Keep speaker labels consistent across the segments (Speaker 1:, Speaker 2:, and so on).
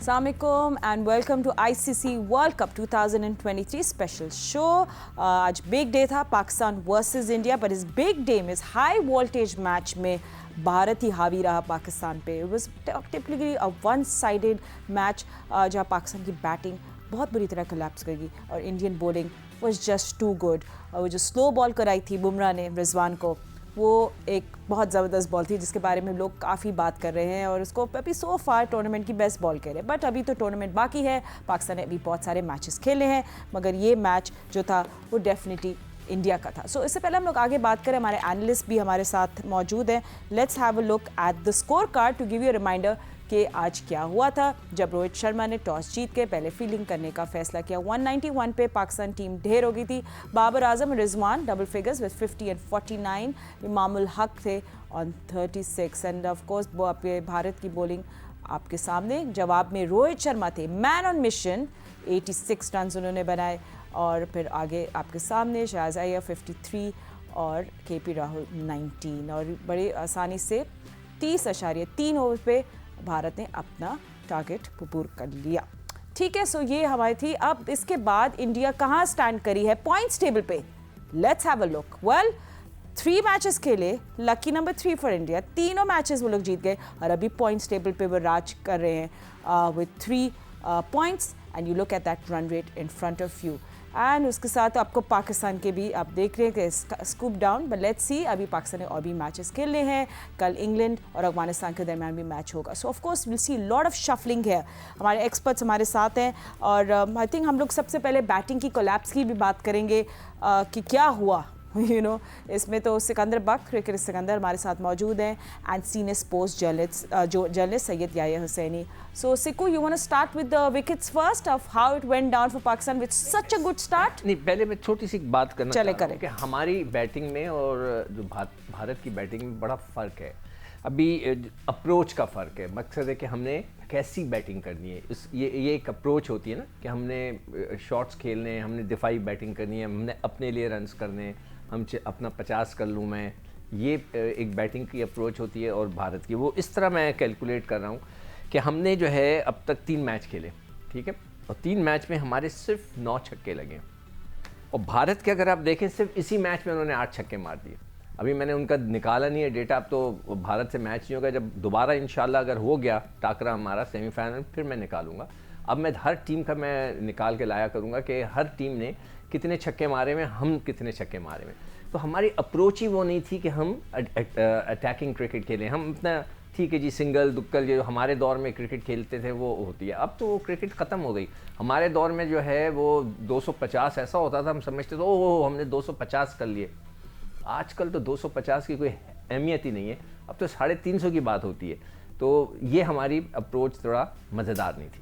Speaker 1: Assalamualaikum and welcome to ICC World Cup 2023 special show. आज big day था Pakistan versus India, पर इस big day में इस हाई वोल्टेज मैच में भारत ही हावी रहा पाकिस्तान पे. It was typically a one-sided match जहाँ पाकिस्तान की बैटिंग बहुत बुरी तरह कोलैप्स करेगी और Indian bowling was just too good. वो जो स्लो बॉल कराई थी बुमराह ने रिजवान को, वो एक बहुत ज़बरदस्त बॉल थी जिसके बारे में लोग काफ़ी बात कर रहे हैं और उसको अभी सो फार टूर्नामेंट की बेस्ट बॉल कह रहे हैं. बट अभी तो टूर्नामेंट बाकी है, पाकिस्तान ने अभी बहुत सारे मैचेस खेले हैं, मगर ये मैच जो था वो डेफिनेटली इंडिया का था. सो इससे पहले हम लोग आगे बात करें, हमारे एनालिस्ट भी हमारे साथ मौजूद हैं. Let's have a look at the score card to give you a reminder कि आज क्या हुआ था जब रोहित शर्मा ने टॉस जीत के पहले फील्डिंग करने का फैसला किया. 191 पे पाकिस्तान टीम ढेर हो गई थी. बाबर आजम और Rizwan double figures with 50 and 49. Imamul Haq थे on 36 end of course Bharat की बॉलिंग आपके सामने. जवाब में रोहित शर्मा थे मैन ऑन मिशन, 86 रन उन्होंने बनाए. और फिर आगे आपके सामने शाहज़ अय्यर 53 और केपी राहुल 19. और बड़ी आसानी से 30.3 ओवर पे भारत ने अपना टारगेट पूरा कर लिया. ठीक है, सो ये हमारी थी. अब इसके बाद इंडिया कहाँ स्टैंड करी है पॉइंट्स टेबल पे, let's have a look. Well 3 matches खेले, लकी नंबर 3 फॉर इंडिया. तीनों मैचेस वो लोग जीत गए और अभी पॉइंट्स टेबल पे वो राज कर रहे हैं with 3 points. And you look at that run rate in front of you. And उसके साथ आपको पाकिस्तान के भी आप देख रहे हैं कि scoop down. But let's see, अभी पाकिस्तान ने और भी मैचेस खेलने हैं. कल इंग्लैंड और अफगानिस्तान के दरमियान भी मैच होगा. सो of course will see lot of shuffling है. हमारे एक्सपर्ट्स हमारे साथ हैं और आई थिंक हम लोग सबसे पहले बैटिंग की कोलैप्स की भी बात करेंगे कि क्या हुआ. इसमें तो सिकंदर बक, क्रिकेट सिकंदर हमारे साथ मौजूद हैं and senior sports journalist Syed Yahya Husaini. So Siku, you want to start with the wickets first of how it went down for Pakistan with such a good start.
Speaker 2: नहीं, पहले मैं छोटी सी बात करना चाहता हूं कि हमारी बैटिंग में और जो भारत की बैटिंग में बड़ा फ़र्क है. अभी अप्रोच का फ़र्क है. मकसद है कि हमने कैसी बैटिंग करनी है. ये एक अप्रोच होती है ना कि हमने शॉट्स खेलने हैं, हमने दिफाई बैटिंग करनी है, हमने अपने लिए रन्स करने हैं, हम अपना 50 कर लूँ मैं. ये एक बैटिंग की अप्रोच होती है. और भारत की वो इस तरह मैं कैलकुलेट कर रहा हूँ कि हमने जो है अब तक 3 मैच खेले, ठीक है, और 3 मैच में हमारे सिर्फ 9 छक्के लगे. और भारत के अगर आप देखें सिर्फ इसी मैच में उन्होंने 8 छक्के मार दिए. अभी मैंने उनका निकाला नहीं है डेटा. अब तो भारत से मैच नहीं होगा. जब दोबारा इंशाल्लाह अगर हो गया टाकरा हमारा सेमीफाइनल, फिर मैं निकालूंगा. अब मैं हर टीम का मैं निकाल के लाया करूँगा कि हर टीम ने कितने छक्के मारे में, हम कितने छक्के मारे में. तो हमारी अप्रोच ही वो नहीं थी कि हम अटैकिंग क्रिकेट खेलें. हम अपना ठीक है जी, सिंगल दुक्कल जो हमारे दौर में क्रिकेट खेलते थे वो होती है. अब तो वो क्रिकेट ख़त्म हो गई. हमारे दौर में जो है वो 250 ऐसा होता था, हम समझते थे ओह हमने 250 कर लिए. आजकल तो 250 की कोई अहमियत ही नहीं है. अब तो 350 की बात होती है. तो ये हमारी अप्रोच थोड़ा मज़ेदार नहीं थी.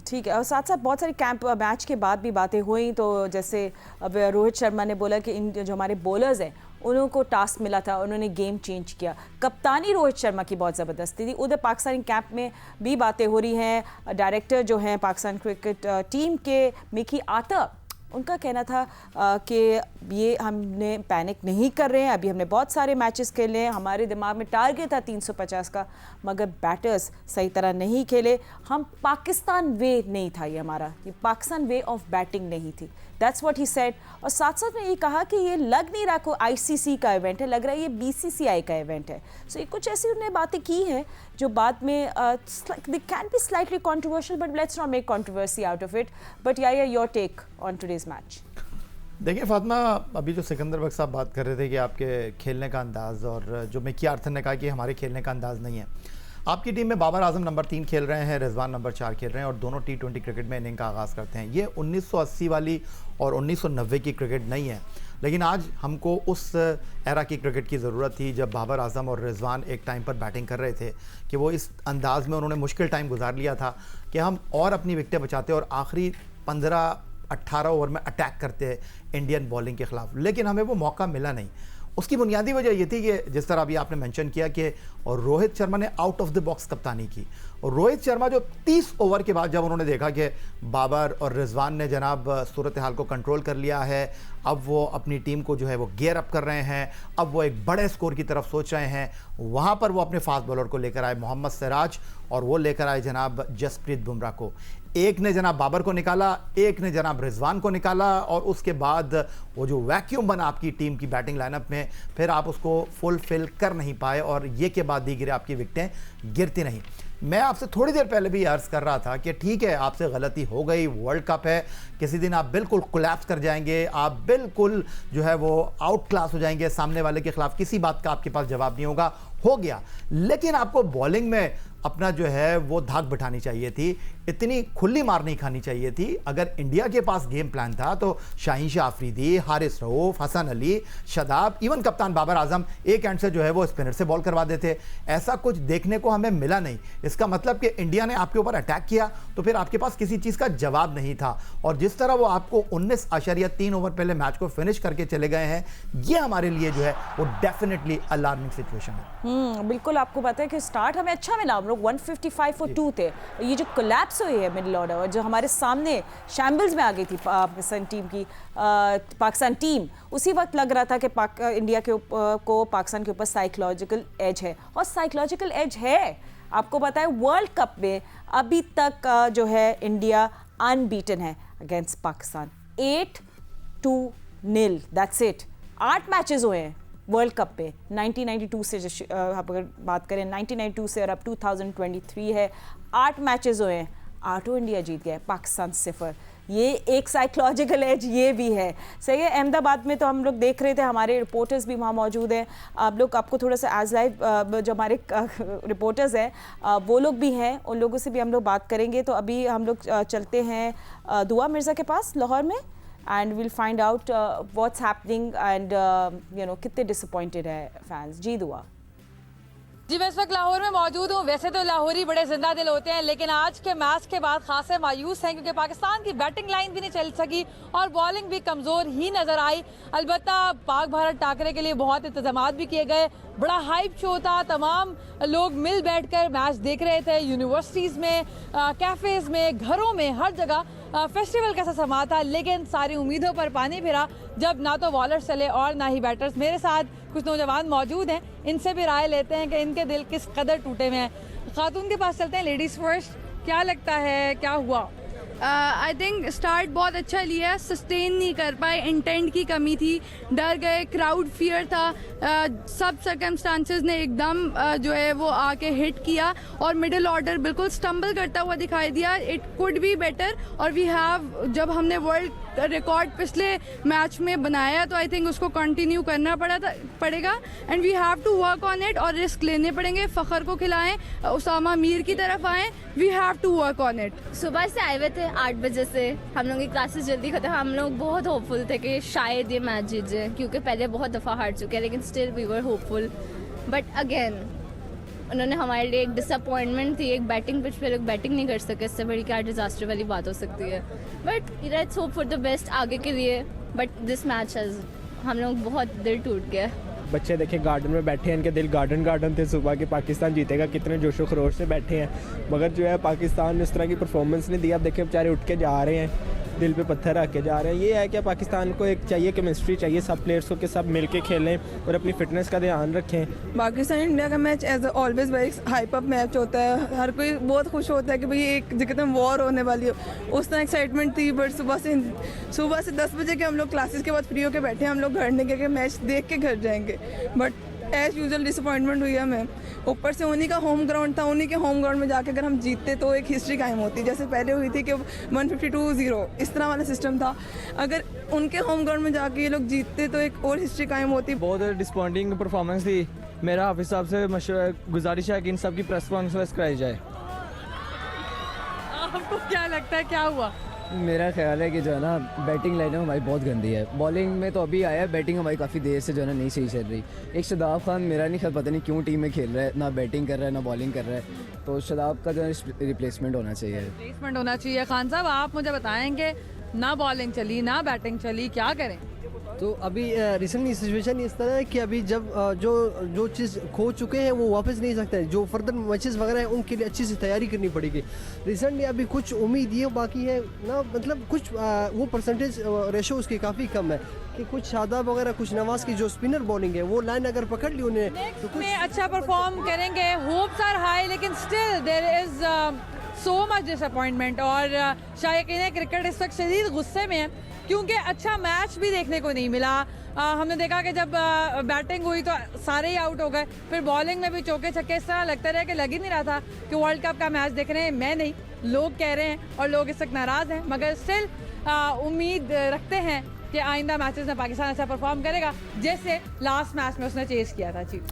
Speaker 1: ठीक है. और साथ साथ बहुत सारे कैंप मैच के बाद भी बातें हुई. तो जैसे अब रोहित शर्मा ने बोला कि इन जो हमारे बॉलर्स हैं उनको टास्क मिला था, उन्होंने गेम चेंज किया. कप्तानी रोहित शर्मा की बहुत ज़बरदस्त थी. उधर पाकिस्तानी कैंप में भी बातें हो रही हैं. डायरेक्टर जो हैं पाकिस्तान क्रिकेट टीम के मिकी आता, उनका कहना था कि ये हमने पैनिक नहीं कर रहे हैं, अभी हमने बहुत सारे मैचेस खेले हैं, हमारे दिमाग में टारगेट था 350 का, मगर बैटर्स सही तरह नहीं खेले. हम पाकिस्तान वे नहीं था ये हमारा, ये पाकिस्तान वे ऑफ बैटिंग नहीं थी. That's what he said. और साथ साथ में ये कहा कि ये लग नहीं रहा को ICC का इवेंट है, लग रहा है ये BCCI का इवेंट है. सो ये कुछ ऐसी उन्होंने बातें की हैं जो बाद में they can be slightly controversial, but let's not make controversy out of it. But Yahya, your take on today's match.
Speaker 3: देखिए फातिमा, अभी जो सिकंदर बख्श साहब बात कर रहे थे कि आपके खेलने का अंदाज़, और जो मिकी आर्थर ने कहा कि हमारे खेलने का अंदाज़ नहीं है. आपकी टीम में बाबर आजम नंबर 3 खेल रहे हैं, रिजवान नंबर 4 खेल रहे हैं और दोनों T20 क्रिकेट में इनिंग का आगाज़ करते हैं. ये 1980 वाली और 1990 की क्रिकेट नहीं है. लेकिन आज हमको उस एरा की क्रिकेट की ज़रूरत थी जब बाबर आजम और रिजवान एक टाइम पर बैटिंग कर रहे थे, कि वो इस अंदाज़ में उन्होंने मुश्किल टाइम गुजार लिया था कि हम और अपनी विकेटें बचाते और आखिरी 15-18 ओवर में अटैक करते हैं इंडियन बॉलिंग के ख़िलाफ़. लेकिन हमें वो मौका मिला नहीं. उसकी बुनियादी वजह ये थी कि जिस तरह अभी आपने मेंशन किया कि और रोहित शर्मा ने आउट ऑफ द बॉक्स कप्तानी की, और रोहित शर्मा जो 30 ओवर के बाद जब उन्होंने देखा कि बाबर और रिजवान ने जनाब सूरत हाल को कंट्रोल कर लिया है, अब वो अपनी टीम को जो है वो गियर अप कर रहे हैं, अब वो एक बड़े स्कोर की तरफ सोच रहे हैं, वहाँ पर वो अपने फास्ट बॉलर को लेकर आए मोहम्मद सिराज, और वो लेकर आए जनाब जसप्रीत बुमराह को। एक ने जनाब बाबर को निकाला, एक ने जनाब रिजवान को निकाला, और उसके बाद वो जो वैक्यूम बना आपकी टीम की बैटिंग लाइनअप में, फिर आप उसको फुलफिल कर नहीं पाए, और ये के बाद दीगर आपकी विकेटें गिरती नहीं। मैं आपसे थोड़ी देर पहले भी अर्ज़ कर रहा था कि ठीक है, आपसे गलती हो गई, वर्ल्ड कप है, किसी दिन आप बिल्कुल कोलैप्स कर जाएंगे, आप बिल्कुल जो है वो आउट क्लास हो जाएंगे, सामने वाले के खिलाफ किसी बात का आपके पास जवाब नहीं होगा, हो गया। लेकिन आपको बॉलिंग में अपना जो है वो धाक बिठानी चाहिए थी, इतनी खुली मार नहीं खानी चाहिए थी। अगर इंडिया के पास गेम प्लान था तो शाहीन शाह अफरीदी, हारिस रऊफ, हसन अली, शदाब, इवन कप्तान बाबर आजम एक एंड से जो है वो स्पिनर से बॉल करवा देते। ऐसा कुछ देखने को हमें मिला नहीं। इसका मतलब कि इंडिया ने आपके ऊपर अटैक किया तो फिर आपके पास किसी चीज़ का जवाब नहीं था, और जिस तरह वो आपको 19.3 ओवर पहले मैच को फिनिश करके चले गए हैं, ये हमारे लिए जो है वो डेफिनेटली अलार्मिंग सिचुएशन है।
Speaker 1: बिल्कुल, आपको पता है कि स्टार्ट हमें अच्छा मिला, हम लोग 155 for 2 थे। ये जो कोलैप्स हुई है मिडिल ऑर्डर, और जो हमारे सामने शैम्बल्स में आ गई थी पाकिस्तान टीम की पाकिस्तान टीम, उसी वक्त लग रहा था कि इंडिया को पाकिस्तान के ऊपर साइकोलॉजिकल एज है, और साइकोलॉजिकल एज है। आपको पता है वर्ल्ड कप में अभी तक जो है इंडिया अनबीटन है against Pakistan, 8-2-0, that's it. 8 matches हुए हैं वर्ल्ड कप पे 1992 से, आप अगर बात करें 1992 से और अब 2023 है, 8 मैचेस हुए हैं, 8 इंडिया जीत गया है, पाकिस्तान 0। ये एक साइकोलॉजिकल एज ये भी है। सही है, अहमदाबाद में तो हम लोग देख रहे थे, हमारे रिपोर्टर्स भी वहाँ मौजूद हैं। आप लोग, आपको थोड़ा सा एज लाइव जो हमारे रिपोर्टर्स हैं वो लोग भी हैं, उन लोगों से भी हम लोग बात करेंगे। तो अभी हम लोग चलते हैं दुआ मिर्ज़ा के पास लाहौर में, and we'll find out what's happening and कितने disappointed है फैंस। जी दुआ।
Speaker 4: जी, मैं इस वक्त लाहौर में मौजूद हूँ। वैसे तो लाहौरी बड़े जिंदा दिल होते हैं, लेकिन आज के मैच के बाद खासे मायूस हैं क्योंकि पाकिस्तान की बैटिंग लाइन भी नहीं चल सकी और बॉलिंग भी कमज़ोर ही नज़र आई। अलबत्ता पाक भारत टाकरे के लिए बहुत इंतजामात भी किए गए, बड़ा हाइप शो था, तमाम लोग मिल बैठकर मैच देख रहे थे, यूनिवर्सिटीज़ में, कैफ़ेज़ में, घरों में, हर जगह फेस्टिवल कैसा समा था। लेकिन सारी उम्मीदों पर पानी फिरा जब ना तो बॉलर्स चले और ना ही बैटर्स। मेरे साथ कुछ नौजवान मौजूद हैं, इनसे भी राय लेते हैं कि इनके दिल किस कदर टूटे हुए हैं। खातून के पास चलते हैं, लेडीज़ फर्स्ट। क्या लगता है क्या हुआ?
Speaker 5: आई थिंक स्टार्ट बहुत अच्छा लिया, सस्टेन नहीं कर पाए, इंटेंट की कमी थी, डर गए, क्राउड फियर था, सब सर्कमस्टांसेस ने एकदम जो है वो आके हिट किया और मिडिल ऑर्डर बिल्कुल स्टम्बल करता हुआ दिखाई दिया। इट कुड बी बेटर, और वी हैव, जब हमने वर्ल्ड रिकॉर्ड पिछले मैच में बनाया तो आई थिंक उसको कंटिन्यू करना पड़ेगा and we have to work on it, और रिस्क लेने पड़ेंगे। फ़खर को खिलाएं, उसामा मीर की तरफ आएँ, we have to work on it.
Speaker 6: सुबह से आए हुए थे 8 बजे से, हम लोग की क्लासेस जल्दी खत्म। हम लोग बहुत होपफुल थे कि शायद ये मैच जीत जाए क्योंकि पहले बहुत दफ़ा हार चुके हैं, लेकिन still we were hopeful. But again उन्होंने हमारे लिए एक डिसअपॉइंटमेंट थी, एक बैटिंग पिच पे लोग बैटिंग नहीं कर सके, इससे बड़ी क्या डिजास्टर वाली बात हो सकती है। But let's hope for the best आगे के लिए। बट दिस मैच हैज़, हम लोग बहुत दिल टूट गया।
Speaker 7: बच्चे देखे गार्डन में बैठे हैं, इनके दिल गार्डन थे सुबह के, पाकिस्तान जीतेगा, कितने जोशो खरोश से बैठे हैं, मगर जो है पाकिस्तान ने उस तरह की परफॉर्मेंस नहीं दिया। अब देखे बेचारे उठ के जा रहे हैं, दिल पे पत्थर रख के जा रहे हैं। ये है कि पाकिस्तान को एक चाहिए केमिस्ट्री चाहिए सब प्लेयर्स को, कि सब मिल के खेलें और अपनी फिटनेस का ध्यान रखें।
Speaker 8: पाकिस्तान इंडिया का match as always very hype up match होता है, हर कोई बहुत खुश होता है कि भाई एक जगह वॉर होने वाली हो, उस तरह एक्साइटमेंट थी। बट सुबह से 10 बजे के हम लोग क्लासेस के बाद फ्री होकर बैठे, हम लोग घर नहीं गए, मैच देख के घर जाएंगे। बट एज यूजुअल डिसअपॉइंटमेंट हुई हमें। ऊपर से उन्हीं का होम ग्राउंड था, उन्हीं के होम ग्राउंड में जाके अगर हम जीतते तो एक हिस्ट्री कायम होती, जैसे पहले हुई थी कि 152-0 इस तरह वाला सिस्टम था। अगर उनके होम ग्राउंड में जाके ये लोग जीतते तो एक और हिस्ट्री कायम होती।
Speaker 7: बहुत डिसअपॉइंटिंग परफॉर्मेंस थी। मेरा हाफिज साहब से गुजारिश है कि इन सब की प्रेस कॉन्फ्रेंस कराई जाए।
Speaker 4: आपको क्या लगता है क्या हुआ?
Speaker 9: मेरा ख्याल है कि जो है ना बैटिंग लाइन हमारी बहुत गंदी है। बॉलिंग में तो अभी आया है, बैटिंग हमारी काफ़ी देर से जो है ना नहीं सही चल रही। एक शदाब खान मेरा नहीं ख्याल, पता नहीं क्यों टीम में खेल रहा है, ना बैटिंग कर रहा है ना बॉलिंग कर रहा है, तो शदाब का जो है रिप्लेसमेंट होना चाहिए।
Speaker 4: रिप्लेसमेंट होना चाहिए। खान साहब आप मुझे बताएंगे, ना बॉलिंग चली ना बैटिंग चली, क्या करें?
Speaker 10: तो अभी रिसेंटली सिचुएशन इस तरह है कि अभी जब जो चीज़ खो चुके हैं वो वापस नहीं सकते, जो फर्दर मैचेस वगैरह हैं उनके लिए अच्छी से तैयारी करनी पड़ेगी। रिसेंटली अभी कुछ उम्मीद ये बाकी है ना, मतलब कुछ वो परसेंटेज रेशो उसकी काफ़ी कम है कि कुछ शादाब वगैरह, कुछ नवाज की जो स्पिनर बॉलिंग है वो लाइन अगर पकड़ ली उन्हें तो कुछ
Speaker 4: में अच्छा परफॉर्म करेंगे, होप्स आर हाई, लेकिन still there is so much disappointment. और शायकीन क्रिकेट इस वक्त शदीद गुस्से में है क्योंकि अच्छा मैच भी देखने को नहीं मिला। हमने देखा कि जब बैटिंग हुई तो सारे ही आउट हो गए, फिर बॉलिंग में भी चौके छक्के, इस तरह लगता रहा कि लग ही नहीं रहा था कि वर्ल्ड कप का मैच देख रहे हैं। मैं नहीं, लोग कह रहे हैं और लोग इस वक्त नाराज़ हैं, मगर स्टिल उम्मीद रखते हैं कि आइंदा मैचेस में पाकिस्तान ऐसा परफॉर्म करेगा जैसे लास्ट मैच में उसने चेस किया था। जी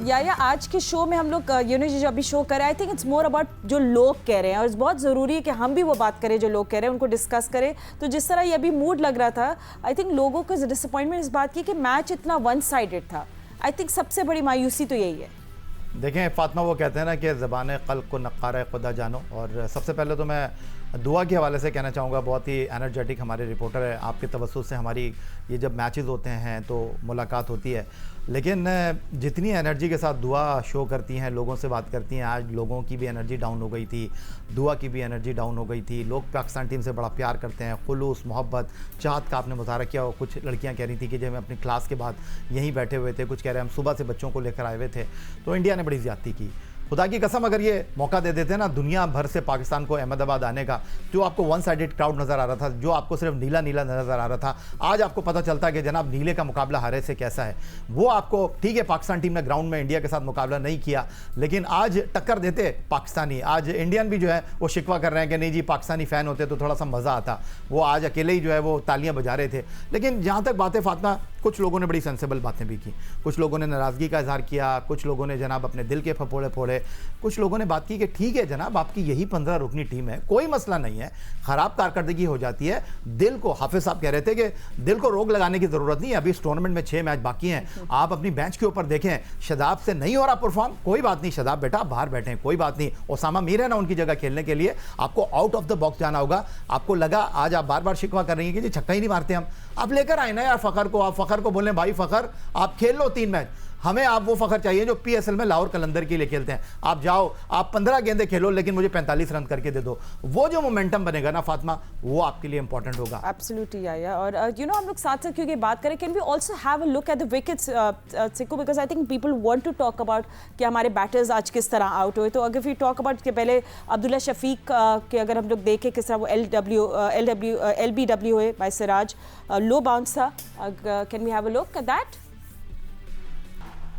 Speaker 1: या आज के शो में हम लोग जो अभी शो कर रहे हैं, I think it's more about जो लोग कह रहे हैं, और बहुत ज़रूरी है कि हम भी वो बात करें जो लोग कह रहे हैं, उनको डिस्कस करें। तो जिस तरह ये अभी मूड लग रहा था, आई थिंक लोगों को डिसअपॉइंटमेंट इस बात की कि मैच इतना वन साइडेड था। आई थिंक सबसे बड़ी मायूसी तो यही है।
Speaker 3: देखें फातिमा, वो कहते हैं ना कि ज़बान क़ल्ब को नक़ारा खुदा जानो। और सबसे पहले तो मैं दुआ के हवाले से कहना चाहूँगा, बहुत ही एनर्जेटिक हमारे रिपोर्टर है, आपके तवज्जुह से हमारी ये जब मैचेस होते हैं तो मुलाकात होती है, लेकिन जितनी एनर्जी के साथ दुआ शो करती हैं, लोगों से बात करती हैं, आज लोगों की भी एनर्जी डाउन हो गई थी, दुआ की भी एनर्जी डाउन हो गई थी। लोग पाकिस्तान टीम से बड़ा प्यार करते हैं, खुलूस, मोहब्बत, चाहत का आपने मुजाहरा किया। और कुछ लड़कियां कह रही थी कि जब हम अपनी क्लास के बाद यहीं बैठे हुए थे, कुछ कह रहे हैं हम सुबह से बच्चों को लेकर आए हुए थे, तो इंडिया ने बड़ी ज़्यादती की। खुदा की कसम, अगर ये मौका दे देते ना दुनिया भर से पाकिस्तान को अहमदाबाद आने का, जो आपको वन साइडेड क्राउड नज़र आ रहा था, जो आपको सिर्फ नीला नीला नज़र आ रहा था, आज आपको पता चलता है कि जनाब नीले का मुकाबला हरे से कैसा है। वो आपको, ठीक है पाकिस्तान टीम ने ग्राउंड में इंडिया के साथ मुकाबला नहीं किया, लेकिन आज टक्कर देते पाकिस्तानी। आज इंडियन भी जो है वो शिकवा कर रहे हैं कि नहीं जी पाकिस्तानी फ़ैन होते तो थोड़ा सा मज़ा आता। वो आज अकेले ही जो है वो तालियां बजा रहे थे। लेकिन जहाँ तक बातें फातिमा, कुछ लोगों ने बड़ी सेंसेबल बातें भी की, कुछ लोगों ने नाराज़गी का इजहार किया, कुछ लोगों ने जनाब अपने दिल के फपोड़े फोड़े, कुछ लोगों ने बात की कि ठीक है जनाब आपकी यही 15 रुकनी टीम है, कोई मसला नहीं है, ख़राब कारकर्दगी हो जाती है, दिल को, हाफिज साहब कह रहे थे कि दिल को रोक लगाने की ज़रूरत नहीं है, अभी इस टूर्नामेंट में 6 मैच बाकी हैं, आप अपनी बेंच के ऊपर देखें, शदाब से नहीं हो रहा परफॉर्म, कोई बात नहीं शदाब बेटा बाहर बैठे हैं, कोई बात नहीं, ओसामा मीर है ना उनकी जगह खेलने के लिए, आपको आउट ऑफ द बॉक्स जाना होगा। आपको लगा आज आप बार बार शिकवा कर रही हैं कि जी छक्का ही नहीं मारते हम, आप लेकर आए ना यार फ़खर को, आप फ़खर को बोलें भाई फ़खर आप खेल लो 3 मैच, हमें आप वो फ़खर चाहिए जो पीएसएल में लाहौर कलंदर के लिए खेलते हैं। आप जाओ, आप 15 गेंदें खेलो, लेकिन मुझे 45 रन करके दे दो। वो जो मोमेंटम बनेगा ना फातिमा, वो आपके लिए इंपॉर्टेंट होगा।
Speaker 1: एब्सोल्युटली या और हम लोग साथ साथ क्योंकि बात करें, can we also have a look at the wickets Sikku, because I think people want to talk about कि हमारे बैटर्स आज किस तरह आउट हुए। तो अगर वी टॉक अबाउट के पहले अब्दुल्ला शफीक के अगर हम लोग देखें किस तरह वो LBW हुए बाय सिराज, लो बाउंस था, can we have a look at that?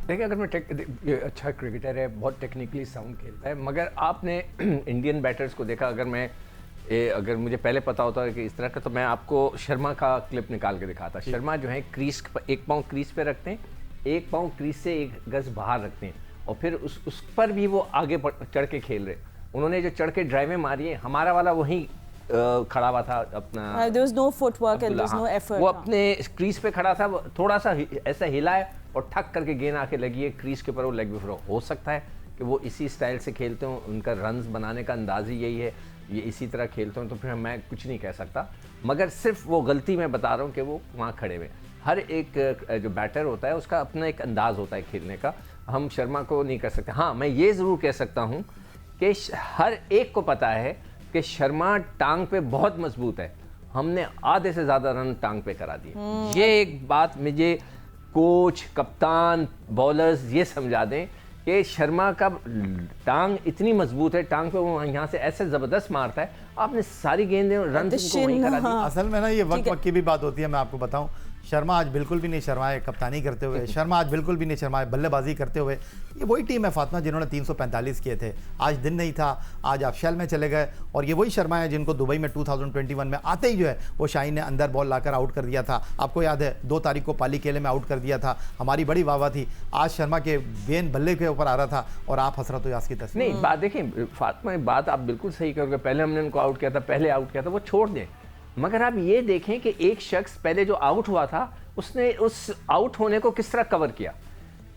Speaker 2: देखिए, अगर मैं अच्छा क्रिकेटर है, बहुत टेक्निकली साउंड खेलता है, मगर आपने इंडियन बैटर्स को देखा, अगर मुझे पहले पता होता है कि इस तरह का, तो मैं आपको शर्मा का क्लिप निकाल के दिखाता। शर्मा जो है क्रीज, एक पाँव क्रीज पे रखते हैं, एक पाँव क्रीज से 1 गज बाहर रखते हैं, और फिर उस पर भी वो आगे चढ़ के खेल रहे। उन्होंने जो चढ़ के ड्राइवें मारी है, हमारा वाला वहीं खड़ा हुआ था अपना,
Speaker 1: there was no footwork and there was no effort।
Speaker 2: वो अपने क्रीज पे खड़ा था, थोड़ा सा ऐसा हिला है और ठक करके गेंद आके लगी है क्रीज के ऊपर, वो लेग भी हो सकता है कि वो इसी स्टाइल से खेलते हो, उनका रन्स बनाने का अंदाज ही यही है, ये इसी तरह खेलते हो, तो फिर मैं कुछ नहीं कह सकता। मगर सिर्फ वो गलती मैं बता रहा हूँ कि वो वहाँ खड़े हुए। हर एक जो बैटर होता है उसका अपना एक अंदाज़ होता है खेलने का, हम शर्मा को नहीं कर सकते। हाँ, मैं ये ज़रूर कह सकता हूँ कि हर एक को पता है कि शर्मा टांग पे बहुत मजबूत है, हमने आधे से ज़्यादा रन टांग पे करा दिए। ये एक बात मुझे कोच, कप्तान, बॉलर्स ये समझा दें कि शर्मा का टांग इतनी मजबूत है, टांग पे वो यहाँ से ऐसे ज़बरदस्त मारता है, आपने सारी गेंदें रन को वहीं करा दी।
Speaker 3: असल में ना ये वक्त की भी बात होती है, मैं आपको बताऊं, शर्मा आज बिल्कुल भी नहीं शर्माए कप्तानी करते हुए, शर्मा आज बिल्कुल भी नहीं शर्माए बल्लेबाजी करते हुए। ये वही टीम है फातिमा जिन्होंने 345 किए थे, आज दिन नहीं था, आज आप शेल में चले गए, और ये वही शर्मा है जिनको दुबई में 2021 में आते ही जो है वो शाहीन ने अंदर बॉल लाकर आउट कर दिया था। आपको याद है 2 तारीख को पाली केले में आउट कर दिया था, हमारी बड़ी वाह थी। आज शर्मा के गेंद बल्ले के ऊपर आ रहा था और आप हसरत यास की तस्वीर।
Speaker 2: नहीं, बात देखिए फातिमा, बात आप बिल्कुल सही करोगे, पहले हमने उनको आउट किया था, पहले आउट किया था, वो छोड़ दें, मगर आप ये देखें कि एक शख्स पहले जो आउट हुआ था उसने उस आउट होने को किस तरह कवर किया,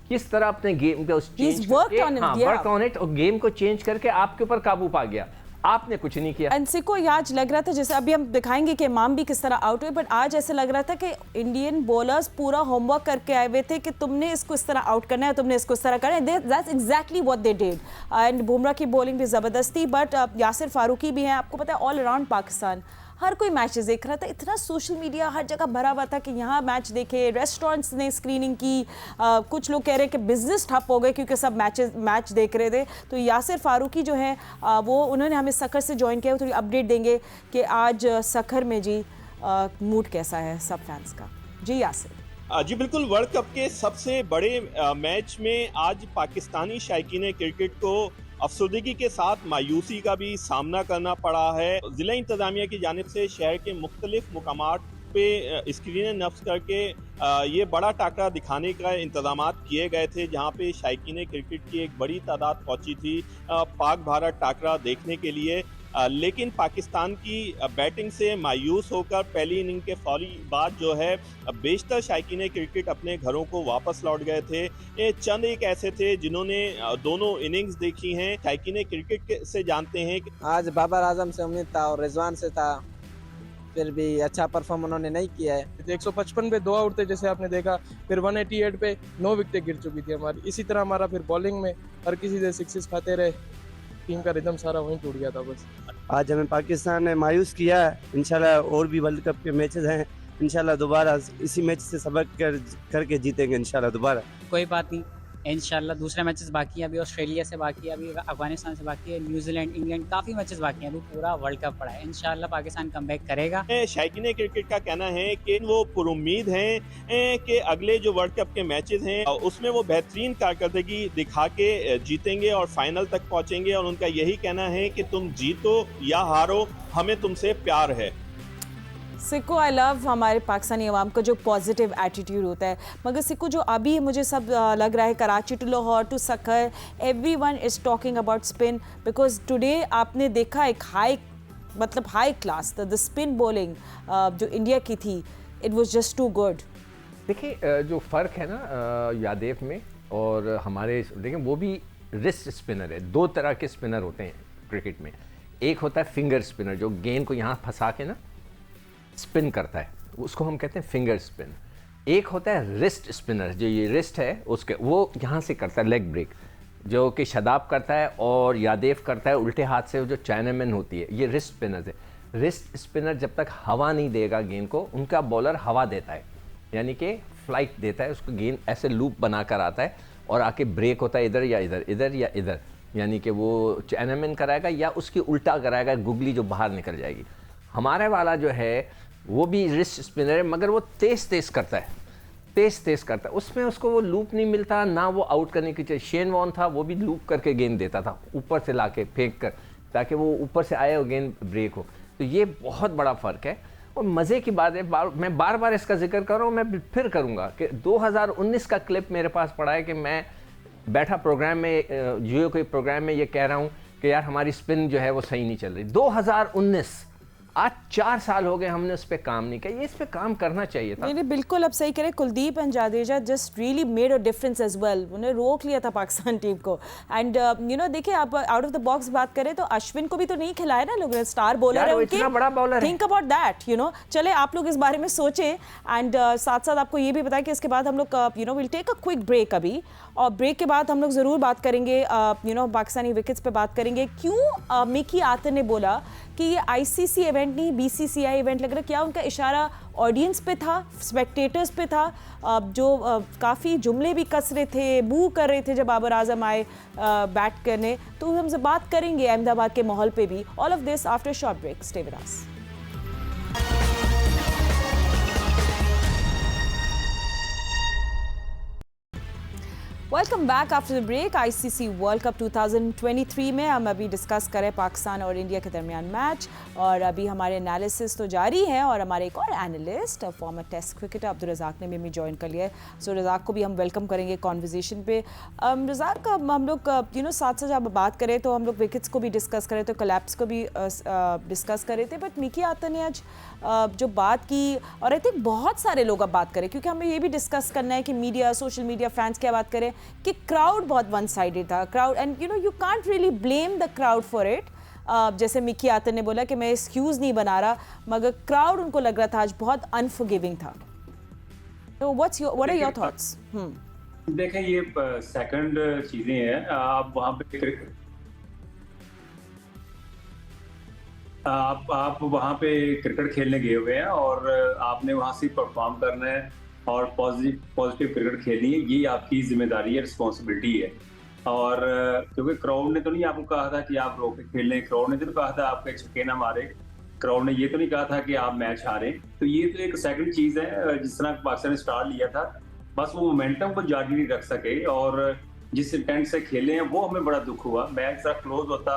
Speaker 2: किस तरह अपने गेम का वर्क ऑन इट और गेम को चेंज करके आपके ऊपर काबू पा गया। आपने कुछ नहीं किया।
Speaker 1: एंड सिको आज लग रहा था, जैसे अभी हम दिखाएंगे कि इमाम भी किस तरह आउट हुए, बट आज ऐसे लग रहा था कि इंडियन बॉलर्स पूरा होमवर्क करके आए हुए थे कि तुमने इसको इस तरह आउट करना है, तुमने इसको इस तरह करना है। That's exactly what they did. And Bumrah की बॉलिंग भी ज़बरदस्ती, बट यासिर फारूकी भी हैं। आपको पता है ऑल अराउंड पाकिस्तान हर कोई मैचेस देख रहा था, इतना सोशल मीडिया हर जगह भरा हुआ था कि यहाँ मैच देखे, रेस्टोरेंट्स ने स्क्रीनिंग की, कुछ लोग कह रहे हैं कि बिजनेस ठप हो गए क्योंकि सब मैच देख रहे थे। तो यासिर फारूकी जो है वो उन्होंने हमें सखर से ज्वाइन किया, थोड़ी अपडेट देंगे कि आज सखर में जी मूड कैसा है सब फैंस का। जी यासिर।
Speaker 11: जी बिल्कुल, वर्ल्ड कप के सबसे बड़े मैच में आज पाकिस्तानी शायकीन क्रिकेट को अफसरदगी के साथ मायूसी का भी सामना करना पड़ा है। ज़िला इंतज़ामिया की जानिब से शहर के मुख्तलिफ मुकामात पे स्क्रीन नफ्स करके ये बड़ा टाकरा दिखाने का इंतजामात किए गए थे, जहाँ पे शायकीन क्रिकेट की एक बड़ी तादाद पहुंची थी पाक भारत टाकरा देखने के लिए। लेकिन पाकिस्तान की बैटिंग से मायूस होकर पहली इनिंग के फौरी बाद जो है बेशतर शायकीन क्रिकेट अपने घरों को वापस लौट गए थे। ये चंद एक ऐसे थे जिन्होंने दोनों इनिंग्स देखी हैं। शायकीन क्रिकेट से जानते हैं कि
Speaker 12: आज बाबर आजम से उम्मीद था और रिजवान से था, फिर भी अच्छा परफॉर्म उन्होंने नहीं किया है।
Speaker 7: 155 पे 2 आउट थे जैसे आपने देखा, फिर 188 पे 9 विकेटें गिर चुकी थी हमारी। इसी तरह हमारा फिर बॉलिंग में हर किसी से सिक्सेस खाते रहे, टीम का रिदम सारा वहीं टूट गया था बस।
Speaker 12: आज हमें पाकिस्तान ने मायूस किया है। इंशाल्लाह और भी वर्ल्ड कप के मैचेस हैं, इंशाल्लाह दोबारा इसी मैच से सबक करके जीतेंगे इंशाल्लाह दोबारा।
Speaker 13: कोई बात नहीं, इंशाल्लाह दूसरे मैचेस बाकी हैं, अभी ऑस्ट्रेलिया से बाकी है, अभी अफगानिस्तान से बाकी है, न्यूजीलैंड, इंग्लैंड, काफ़ी मैचेस बाकी हैं, अभी पूरा वर्ल्ड कप पड़ा है। इंशाल्लाह पाकिस्तान कमबैक करेगा।
Speaker 11: शायकीन क्रिकेट का कहना है कि वो पुरुम्मीद हैं कि अगले जो वर्ल्ड कप के मैचेस हैं उसमें वो बेहतरीन कारकर्दगी दिखा के जीतेंगे और फाइनल तक पहुंचेंगे। और उनका यही कहना है कि तुम जीतो या हारो, हमें तुमसे प्यार है।
Speaker 1: सिक्को, आई लव हमारे पाकिस्तानी अवाम का जो पॉजिटिव एटीट्यूड होता है। मगर सिक्को जो अभी मुझे सब लग रहा है, Karachi to Lahore to Sukkur, everyone is talking about spin, because today आपने देखा एक high class the spin bowling जो इंडिया की थी, it was just too good.
Speaker 2: देखिए जो फ़र्क है ना यादेव में और हमारे, देखिए वो भी रिस्ट स्पिनर है। 2 तरह के स्पिनर होते हैं क्रिकेट में। एक होता है फिंगर स्पिनर जो गेंद को यहाँ फंसा के ना स्पिन करता है, उसको हम कहते हैं फिंगर स्पिन। एक होता है रिस्ट स्पिनर, जो ये रिस्ट है उसके, वो यहाँ से करता है लेग ब्रेक, जो कि शदाब करता है और यादेव करता है उल्टे हाथ से, जो चाइनामैन होती है। ये रिस्ट स्पिनर है। रिस्ट स्पिनर जब तक हवा नहीं देगा गेंद को, उनका बॉलर हवा देता है, यानी कि फ्लाइट देता है उसको, गेंद ऐसे लूप बनाकर आता है और आके ब्रेक होता है इधर या इधर, इधर या इधर, यानी कि वो चाइनामैन कराएगा या उसकी उल्टा कराएगा, गुगली जो बाहर निकल जाएगी। हमारे वाला जो है वो भी रिस्ट स्पिनर है, मगर वो तेज़ करता है, तेज़ करता है। उसमें उसको वो लूप नहीं मिलता, ना वो आउट करने की चाहिए। शेन वॉर्न था, वो भी लूप करके गेंद देता था, ऊपर से लाके फेंक कर, ताकि वो ऊपर से आए और गेंद ब्रेक हो। तो ये बहुत बड़ा फ़र्क है। और मज़े की बात है, मैं बार बार इसका जिक्र कर रहा हूँ, मैं फिर करूँगा कि 2019 का क्लिप मेरे पास पड़ा है कि मैं बैठा प्रोग्राम में, जियो के प्रोग्राम में ये कह रहा हूँ कि यार हमारी स्पिन जो है वो सही नहीं चल रही। 2019, आज 4 साल हो गए हमने उस पर काम नहीं किया। ये इस पर काम करना चाहिए था।
Speaker 1: नहीं, बिल्कुल, अब सही करें। Kuldeep and Jadeja just really made a difference as well. उन्हें रोक लिया था पाकिस्तान टीम को। एंड देखिए, आप आउट ऑफ द बॉक्स बात करें तो अश्विन को भी तो नहीं खिलाया ना लोगों ने, स्टार बॉलर है उनके,
Speaker 2: इतना बड़ा बॉलर है।
Speaker 1: थिंक अबाउट दैट, चले आप लोग इस बारे में सोचें। एंड साथ साथ आपको ये भी बताया कि इसके बाद हम लोग will take a quick break अभी, और ब्रेक के बाद हम लोग ज़रूर बात करेंगे पाकिस्तानी विकेट्स पे बात करेंगे। क्यों मिकी आतर ने बोला कि ये आईसीसी इवेंट नहीं बीसीसीआई इवेंट लग रहा है? क्या उनका इशारा ऑडियंस पे था, स्पेक्टेटर्स पे था, जो काफ़ी जुमले भी कस रहे थे, बू कर रहे थे जब बाबर आजम आए बैट करने? तो हम बात करेंगे अहमदाबाद के माहौल पे भी। All of this after short break, stay with us. Welcome back after the break. ICC world cup 2023 में हम अभी डिस्कस करें पाकिस्तान और इंडिया के दरमियान मैच, और अभी हमारे एनालिसिस तो जारी है और हमारे एक और analyst former test cricketer Abdul Razzaq ने भी ज्वाइन कर लिया है। सो रज़ाक को भी हम वेलकम करेंगे कॉन्वर्जेशन पे। रज़ाक, हम लोग साथ साथ जब बात करें तो हम लोग विकेट्स को भी डिस्कस करें, तो कोलैप्स को भी डिस्कस कर रहे थे, बट मिकी आतर ने आज जो बात की, और आई थिंक बहुत सारे लोग अब बात करें, क्योंकि हमें ये भी डिस्कस करना है कि मीडिया, सोशल मीडिया, फैंस क्या बात करें कि क्राउड बहुत वन साइडेड था। Crowd, and you can't really blame the crowd for it, जैसे मिकी आतर ने बोला कि मैं एक्सक्यूज़ नहीं बना रहा, मगर क्राउड उनको लग रहा था आज बहुत अनफॉरगिविंग था। तो व्हाट आर योर थॉट्स?
Speaker 14: देखें, ये सेकंड चीज़ें हैं। आप वहाँ पे आप वहाँ पे क्रिकेट खेलने गए हुए हैं और आपने वहाँ से परफॉर्म करना है और पॉजिटिव क्रिकेट खेलनी है। ये आपकी जिम्मेदारी है, रिस्पॉन्सिबिलिटी है। और क्योंकि क्राउड ने तो नहीं आपको कहा था कि आप रोक के खेल लें, क्राउड ने तो कहा था आपके छक्के ना मारे, क्राउड ने ये तो नहीं कहा था कि आप मैच हारें। तो ये तो एक सेकंड चीज़ है। जिस तरह पाकिस्तान ने स्टार्ट लिया था, बस वो मोमेंटम को जारी नहीं रख सके और जिस इंटेंट से खेले हैं वो हमें बड़ा दुख हुआ। मैच जरा क्लोज होता,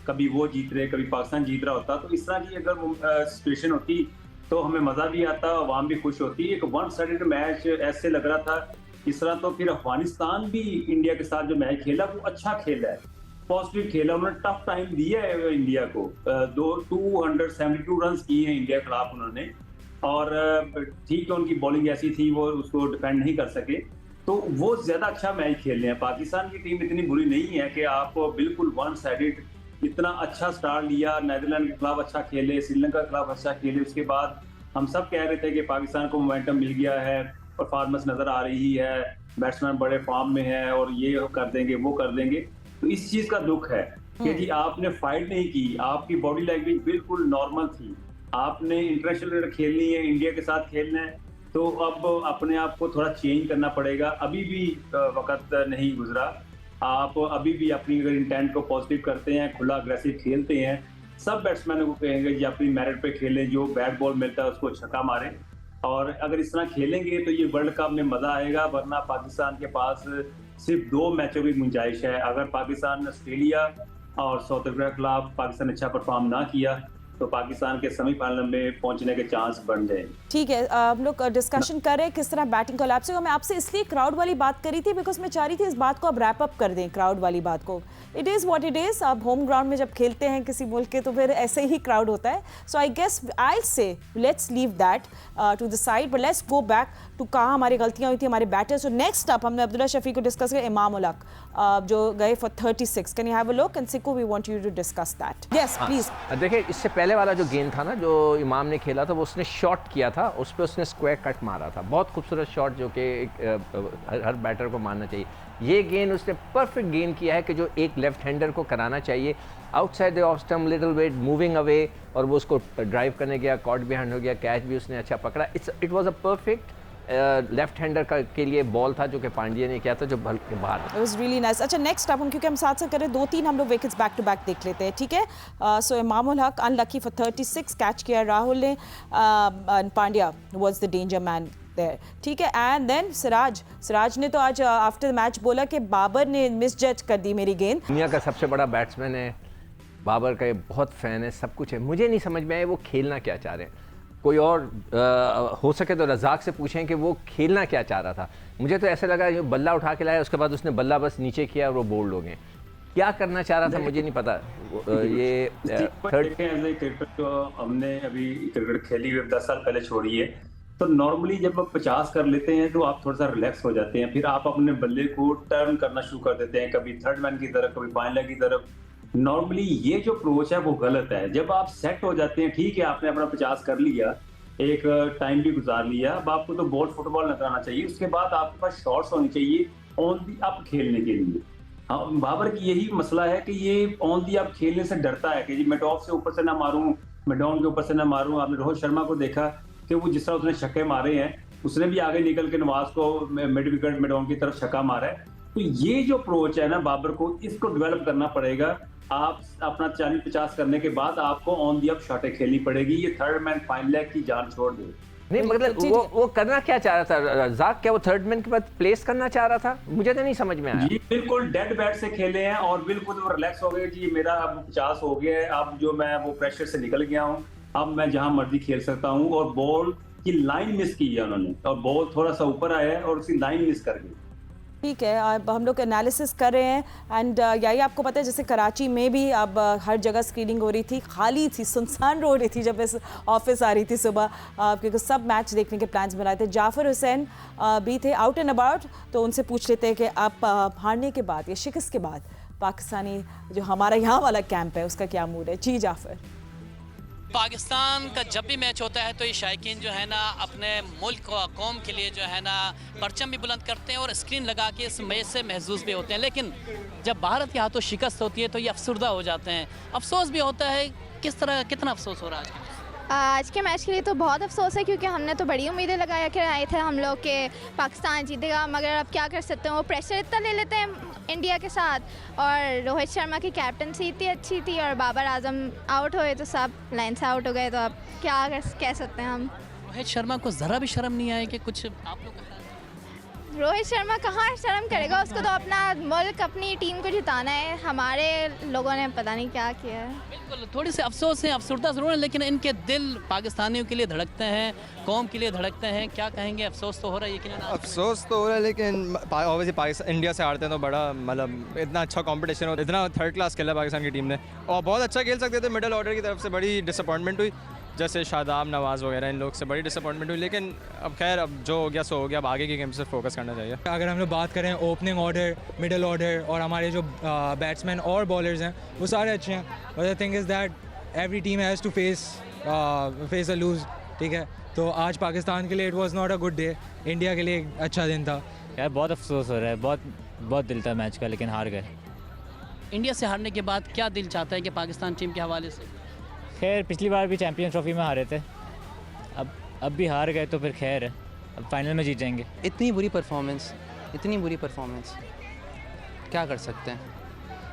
Speaker 14: कभी वो जीत रहे, कभी पाकिस्तान जीत रहा होता, तो इस तरह की अगर सिचुएशन होती तो हमें मजा भी आता, अवाम भी खुश होती। एक वन साइडेड मैच ऐसे लग रहा था इस तरह। तो फिर अफगानिस्तान भी इंडिया के साथ जो मैच खेला वो अच्छा खेला है, पॉजिटिव खेला, उन्होंने टफ टाइम दिया है इंडिया को। 272 रन किए हैं इंडिया के खिलाफ उन्होंने, और ठीक है उनकी बॉलिंग ऐसी थी वो उसको डिफेंड नहीं कर सके, तो वो ज्यादा अच्छा मैच खेल रहे हैं। पाकिस्तान की टीम इतनी बुरी नहीं है कि आप बिल्कुल वन साइडेड इतना अच्छा स्टार्ट लिया, नीदरलैंड के खिलाफ अच्छा खेले, श्रीलंका के खिलाफ अच्छा खेले, उसके बाद हम सब कह रहे थे कि पाकिस्तान को मोमेंटम मिल गया है, परफॉर्मेंस नजर आ रही है, बैट्समैन बड़े फॉर्म में है और ये कर देंगे वो कर देंगे। तो इस चीज का दुख है कि जी आपने फाइट नहीं की, आपकी बॉडी लैंग्वेज बिल्कुल नॉर्मल थी, आपने इंटरनेशनल क्रिकेट खेलनी है, इंडिया के साथ खेलना है, तो अब अपने आप को थोड़ा चेंज करना पड़ेगा। अभी भी वक्त नहीं गुजरा, आप अभी भी अपनी अगर इंटेंट को पॉजिटिव करते हैं, खुला अग्रेसिव खेलते हैं, सब बैट्समैनों को कहेंगे जी अपनी मेरिट पे खेलें, जो बैट बॉल मिलता है उसको छक्का मारें, और अगर इस तरह खेलेंगे तो ये वर्ल्ड कप में मजा आएगा। वरना पाकिस्तान के पास सिर्फ 2 मैचों की गुंजाइश है। अगर पाकिस्तान ने ऑस्ट्रेलिया और साउथ अफ्रीका के खिलाफ पाकिस्तान अच्छा परफॉर्म ना किया तो पाकिस्तान के सेमीफाइनल में पहुंचने के चांस बढ़ जाए।
Speaker 1: ठीक है, हम लोग डिस्कशन कर रहे हैं किस तरह बैटिंग कोलैप्स होगा। मैं आपसे इसलिए क्राउड वाली बात करी थी बिकॉज मैं चाह रही थी इस बात को अब रैप अप कर दें, क्राउड वाली बात को। It is what it is. अब होम ग्राउंड में जब खेलते हैं किसी मुल्क के तो फिर ऐसे ही क्राउड होता है। सो आई guess I say let's leave that to the side, but let's go back to कहाँ हमारी गलतियाँ हुई थी हमारे बैटर्स। सो नेक्स्ट अप हमने अब्दुल्ला शफी को डिस्कस किया, इमाम उल हक जो गए for 36। Can you have a look and Sikku we want you to discuss that. Yes please.
Speaker 2: देखिए इससे पहले वाला जो गेंद था ना जो इमाम ने खेला था, वो उसने शॉट किया था, उस पर उसने स्क्वायर कट मारा था, बहुत खूबसूरत शॉट जो कि हर बैटर को मानना चाहिए। ये गेंद उसने परफेक्ट गेंद किया है कि जो एक लेफ्ट हैंडर को कराना चाहिए, outside the off stump little bit moving away, और वो उसको ड्राइव करने गया, कॉट बिहाइंड हो गया, कैच भी उसने अच्छा पकड़ा। It was a perfect left hander के लिए बॉल था जो कि पांड्या ने किया था, जो बाहर। It
Speaker 1: was really nice. अच्छा नेक्स्ट अप हम, क्योंकि हम साथ साथ करें 2-3 हम लोग विकेट्स बैक टू बैक देख लेते हैं, ठीक है। सो Imam ul Haq unlucky for 36, catch किया राहुल ने, Pandya was the danger man there, ठीक है। एंड देन सिराज ने तो आज आफ्टर द मैच बोला कि बाबर ने मिसजज कर दी मेरी गेंद।
Speaker 2: दुनिया का सबसे बड़ा बैट्समैन है, बाबर का बहुत फैन है, सब कुछ है। मुझे नहीं समझ में आया वो खेलना क्या चाह रहे हैं। कोई और हो सके तो रज़ाक से पूछें कि वो खेलना क्या चाह रहा था। मुझे तो ऐसा लगा जो बल्ला उठा के लाया, उसके बाद उसने बल्ला बस नीचे किया और वो बोल्ड हो गए। क्या करना चाह रहा था मुझे नहीं पता। ये
Speaker 14: क्रिकेट जो हमने अभी क्रिकेट खेली हुई 10 साल पहले छोड़ी है, तो नॉर्मली जब आप 50 कर लेते हैं तो आप थोड़ा सा रिलैक्स हो जाते हैं, फिर आप अपने बल्ले को टर्न करना शुरू कर देते हैं, कभी थर्ड मैन की तरफ, कभी फाइनल की तरफ। नॉर्मली ये जो अप्रोच है वो गलत है। जब आप सेट हो जाते हैं, ठीक है आपने अपना 50 कर लिया, एक टाइम भी गुजार लिया, अब आपको तो बॉल फुटबॉल नजर आना चाहिए, उसके बाद आपके पास शॉट्स होनी चाहिए ऑन दी अप खेलने के लिए। हाँ, बाबर की यही मसला है कि ये ऑन दी अप खेलने से डरता है कि जी मैं टॉप से ऊपर से ना मारूं, मैं डाउन के ऊपर से ना मारूं। आपने रोहित शर्मा को देखा कि वो जिस तरह उसने छक्के मारे हैं, उसने भी आगे निकल के नवाज को मिड विकेट मिड ऑन की तरफ छक्का मारा है। तो ये जो अप्रोच है ना बाबर को, इसको डेवलप करना पड़ेगा। आप अपना 40-50 करने के बाद आपको ऑन दी अप शॉटें खेलनी पड़ेगी। ये थर्ड मैन फाइनल लेग की जान छोड़ दे।
Speaker 2: नहीं मतलब वो करना क्या चाह रहा था रज़ाक? क्या वो थर्ड मैन के बाद प्लेस करना चाह रहा था? मुझे तो नहीं समझ में आया।
Speaker 14: जी बिल्कुल डेड बैट से खेले हैं और बिल्कुल वो रिलैक्स हो गए जी मेरा अब 50 हो गया है, अब जो मैं वो प्रेशर से निकल गया हूँ, अब मैं जहां मर्जी खेल सकता हूँ। और बॉल की लाइन मिस की है उन्होंने, और बॉल थोड़ा सा ऊपर आया है और उसकी लाइन मिस कर गई।
Speaker 1: ठीक है, अब हम लोग एनालिसिस कर रहे हैं एंड यही आपको पता है जैसे कराची में भी अब हर जगह स्क्रीनिंग हो रही थी, खाली थी, सुनसान रो रही थी जब इस ऑफिस आ रही थी सुबह, क्योंकि सब मैच देखने के प्लान्स बनाए थे। जाफर हुसैन भी थे आउट एंड अबाउट, तो उनसे पूछ लेते हैं कि आप हारने के बाद या शिकस्त के बाद पाकिस्तानी जो हमारा यहाँ वाला कैंप है उसका क्या मूड है? जी जाफर।
Speaker 15: पाकिस्तान का जब भी मैच होता है तो ये शायकीन जो है ना अपने मुल्क और कौम के लिए जो है ना परचम भी बुलंद करते हैं और स्क्रीन लगा के इस मैच से महसूस भी होते हैं। लेकिन जब भारत के हाथों शिकस्त होती है तो ये अफसरदा हो जाते हैं, अफसोस भी होता है। किस तरह, कितना अफसोस हो रहा है
Speaker 6: आज के मैच के लिए? तो बहुत अफसोस है क्योंकि हमने तो बड़ी उम्मीदें लगा के आए थे हम लोग के पाकिस्तान जीतेगा, मगर अब क्या कर सकते हैं, वो प्रेशर इतना ले लेते हैं इंडिया के साथ। और रोहित शर्मा की कैप्टनसी इतनी अच्छी थी और बाबर आजम आउट हुए तो सब लाइन से आउट हो गए, तो अब क्या कह सकते हैं हम।
Speaker 15: रोहित शर्मा को ज़रा भी शर्म नहीं आए कि कुछ आप लोग?
Speaker 6: रोहित शर्मा कहाँ शर्म करेगा, उसको तो अपना मुल्क अपनी टीम को जिताना है, हमारे लोगों ने पता नहीं क्या किया है।
Speaker 15: बिल्कुल, थोड़ी सी अफसोस है, अफसरदा ज़रूर है, लेकिन इनके दिल पाकिस्तानियों के लिए धड़कते हैं, कौम के लिए धड़कते हैं। क्या कहेंगे? अफसोस तो हो रहा है, यकीनन
Speaker 16: अफसोस तो हो रहा है, लेकिन ऑब्वियसली पाकिस्तान इंडिया से हारते हैं तो बड़ा मतलब इतना अच्छा कंपटीशन हो, इतना थर्ड क्लास खेला पाकिस्तान की टीम ने और बहुत अच्छा खेल सकते थे। मिडिल ऑर्डर की तरफ से बड़ी डिसअपॉइंटमेंट हुई, जैसे शादाब, नवाज़ वगैरह इन लोग से बड़ी डिसअपॉइंटमेंट हुई। लेकिन अब खैर, अब जो हो गया सो हो गया, अब आगे की गेम से फोकस करना चाहिए।
Speaker 17: अगर हम लोग बात करें ओपनिंग ऑर्डर, मिडिल ऑर्डर और हमारे जो बैट्समैन और बॉलर्स हैं वो सारे अच्छे हैं। But the thing is that every team has to face a lose, ठीक है। तो आज पाकिस्तान के लिए it was not a good day, India के लिए एक अच्छा दिन था।
Speaker 18: यार बहुत अफसोस हो रहा है, बहुत दिल था मैच का, लेकिन हार गए।
Speaker 15: इंडिया से हारने के बाद क्या दिल चाहता है कि पाकिस्तान टीम के हवाले से?
Speaker 18: खैर पिछली बार भी चैम्पियंस ट्रॉफी में हारे थे, अब भी हार गए तो फिर खैर है, अब फाइनल में जीत जाएंगे।
Speaker 19: इतनी बुरी परफॉर्मेंस क्या कर सकते हैं।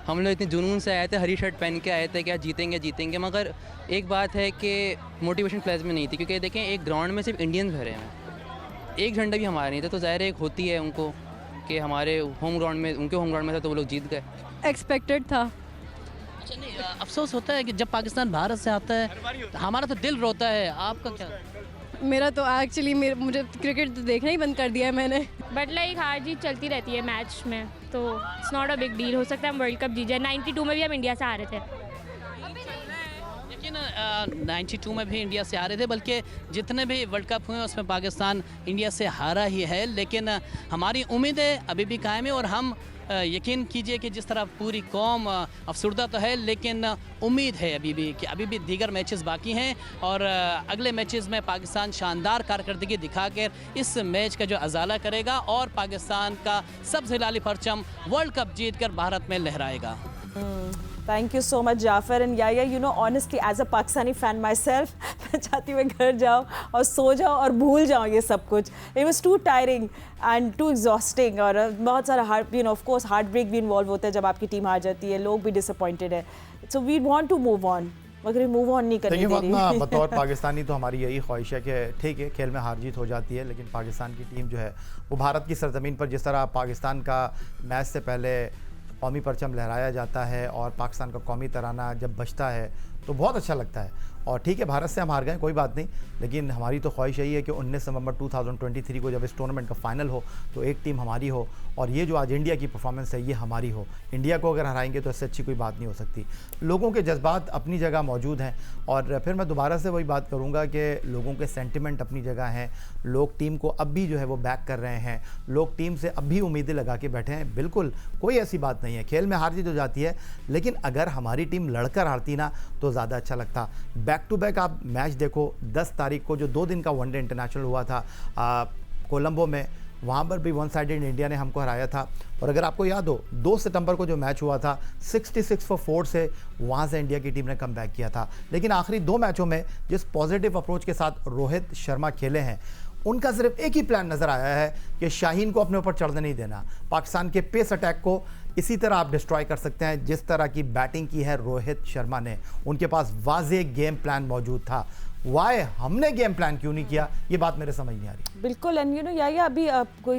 Speaker 19: हम लोग इतने जुनून से आए थे, हरी शर्ट पहन के आए थे क्या जीतेंगे, मगर एक बात है कि मोटिवेशन प्लेयर्स में नहीं थी, क्योंकि देखें एक ग्राउंड में सिर्फ इंडियंस भरे हैं, एक झंडा भी हमारा नहीं था, तो ज़ाहिर एक होती है उनको कि हमारे होम ग्राउंड में, उनके होम ग्राउंड में था तो वो लोग जीत गए।
Speaker 5: एक्सपेक्टेड था।
Speaker 15: अच्छा, नहीं अफसोस होता है कि जब पाकिस्तान भारत से आता है हमारा तो दिल रोता है, आपका क्या?
Speaker 5: मेरा तो एक्चुअली मुझे क्रिकेट तो देखना ही बंद कर दिया है मैंने।
Speaker 20: बट लाइक हार जीत चलती रहती है मैच में, तो it's not a big deal. हो सकता है हम वर्ल्ड कप जीत जाए। 92 में भी हम इंडिया से हारे थे,
Speaker 15: लेकिन 92 में भी इंडिया से हारे थे, बल्कि जितने भी वर्ल्ड कप हुए उसमें पाकिस्तान इंडिया से हारा ही है। लेकिन हमारी उम्मीदें अभी भी कायम है और हम यकीन कीजिए कि जिस तरह पूरी कौम अफसरदा तो है, लेकिन उम्मीद है अभी भी दीगर मैचेस बाकी हैं और अगले मैचेस में पाकिस्तान शानदार कारकर्दगी दिखाकर इस मैच का जो अजाला करेगा और पाकिस्तान का सबसे लाली परचम वर्ल्ड कप जीतकर भारत में लहराएगा।
Speaker 1: Thank you so much, Jafar. And yeah, you know, honestly, as a Pakistani fan myself, मैं चाहती हूँ मैं घर जाऊँ और सो जाऊँ और भूल जाऊँ ये सब कुछ. It was too tiring and too exhausting. और बहुत सारा of course, heartbreak भी involve होता है जब आपकी टीम हार जाती है. लोग भी disappointed है. So we want to move on. मगर मूव ऑन नहीं करने दे रही।
Speaker 3: बतौर पाकिस्तानी तो हमारी यही ख्वाहिश है कि ठीक है खेल में हार जीत हो जाती है, लेकिन पाकिस्तान की टीम जो है वो भारत की सरजमीन पर जिस तरह पाकिस्तान का मैच से पहले कौमी परचम लहराया जाता है और पाकिस्तान का कौमी तराना जब बजता है तो बहुत अच्छा लगता है। और ठीक है भारत से हम हार गए कोई बात नहीं, लेकिन हमारी तो ख्वाहिश यही है कि 19 नवंबर 2023 को जब इस टूर्नामेंट का फाइनल हो तो एक टीम हमारी हो और ये जो आज इंडिया की परफॉर्मेंस है ये हमारी हो। इंडिया को अगर हराएंगे तो इससे अच्छी कोई बात नहीं हो सकती। लोगों के जज्बात अपनी जगह मौजूद हैं और फिर मैं दोबारा से वही बात करूँगा कि लोगों के सेंटिमेंट अपनी जगह हैं। लोग टीम को अब भी जो है वो बैक कर रहे हैं, लोग टीम से अब भी उम्मीदें लगा के बैठे हैं। बिल्कुल कोई ऐसी बात नहीं है, खेल में हार जीत हो जाती है, लेकिन अगर हमारी टीम लड़कर हारती ना तो ज़्यादा अच्छा लगता। बैक टू बैक आप मैच देखो, 10 तारीख को जो 2 दिन का वनडे इंटरनेशनल हुआ था कोलंबो में, वहाँ पर भी वन साइडेड इंडिया ने हमको हराया था। और अगर आपको याद हो 2 सितंबर को जो मैच हुआ था 66 फॉर 4 से वहाँ से इंडिया की टीम ने कम बैक किया था। लेकिन आखिरी 2 मैचों में जिस पॉजिटिव अप्रोच के साथ रोहित शर्मा खेले हैं उनका सिर्फ एक ही प्लान नज़र आया है कि शाहीन को अपने ऊपर चढ़ने नहीं देना। पाकिस्तान के पेस अटैक को इसी तरह आप डिस्ट्रॉय कर सकते हैं जिस तरह की बैटिंग की है रोहित शर्मा ने। उनके पास वाज़े गेम प्लान मौजूद था। वाई हमने गेम प्लान क्यों नहीं किया, ये बात मेरे समझ नहीं आ रही।
Speaker 1: बिल्कुल। एंड यू नो या अभी कोई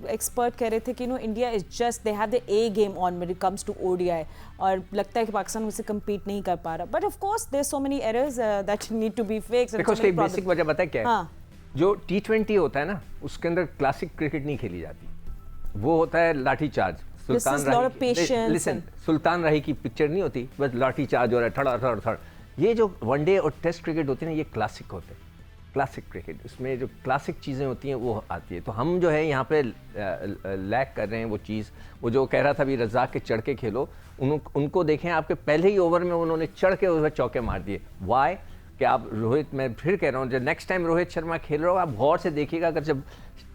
Speaker 1: एक्सपर्ट कह रहे थे कि no India is just they have the A game on when it comes to ODI और लगता है कि पाकिस्तान उससे कम्पीट नहीं कर पा रहा। But of course there so many errors that need to be fixed.
Speaker 2: देखो उसकी बेसिक वजह पता है क्या है? हाँ। जो T20 होता है ना उसके अंदर क्लासिक क्रिकेट नहीं खेली जाती, वो होता है लाठी चार्ज। सुल्तान राही की पिक्चर नहीं होती, बस लाठी चार्ज हो रहा है, थड़। ये जो वनडे और टेस्ट क्रिकेट होती है ना ये क्लासिक होते हैं। क्लासिक क्रिकेट, उसमें जो क्लासिक चीज़ें होती हैं वो आती है। तो हम जो है यहाँ पे लैक कर रहे हैं वो चीज़। वो जो कह रहा था अभी रज़ाक के चढ़ के खेलो, उनको देखें आपके पहले ही ओवर में उन्होंने चढ़ के उस चौके मार दिए। वाई कि आप रोहित, मैं फिर कह रहा हूँ, जब नेक्स्ट टाइम रोहित शर्मा खेल रहा हो आप गौर से देखिएगा, अगर जब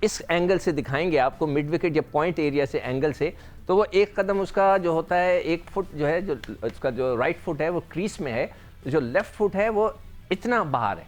Speaker 2: इस एंगल से दिखाएंगे आपको मिड विकेट या पॉइंट एरिया से एंगल से, तो वो एक कदम उसका जो होता है 1 फुट जो है, जो उसका जो राइट फुट है वो क्रीज में है, जो लेफ्ट फुट है वो इतना बाहर है।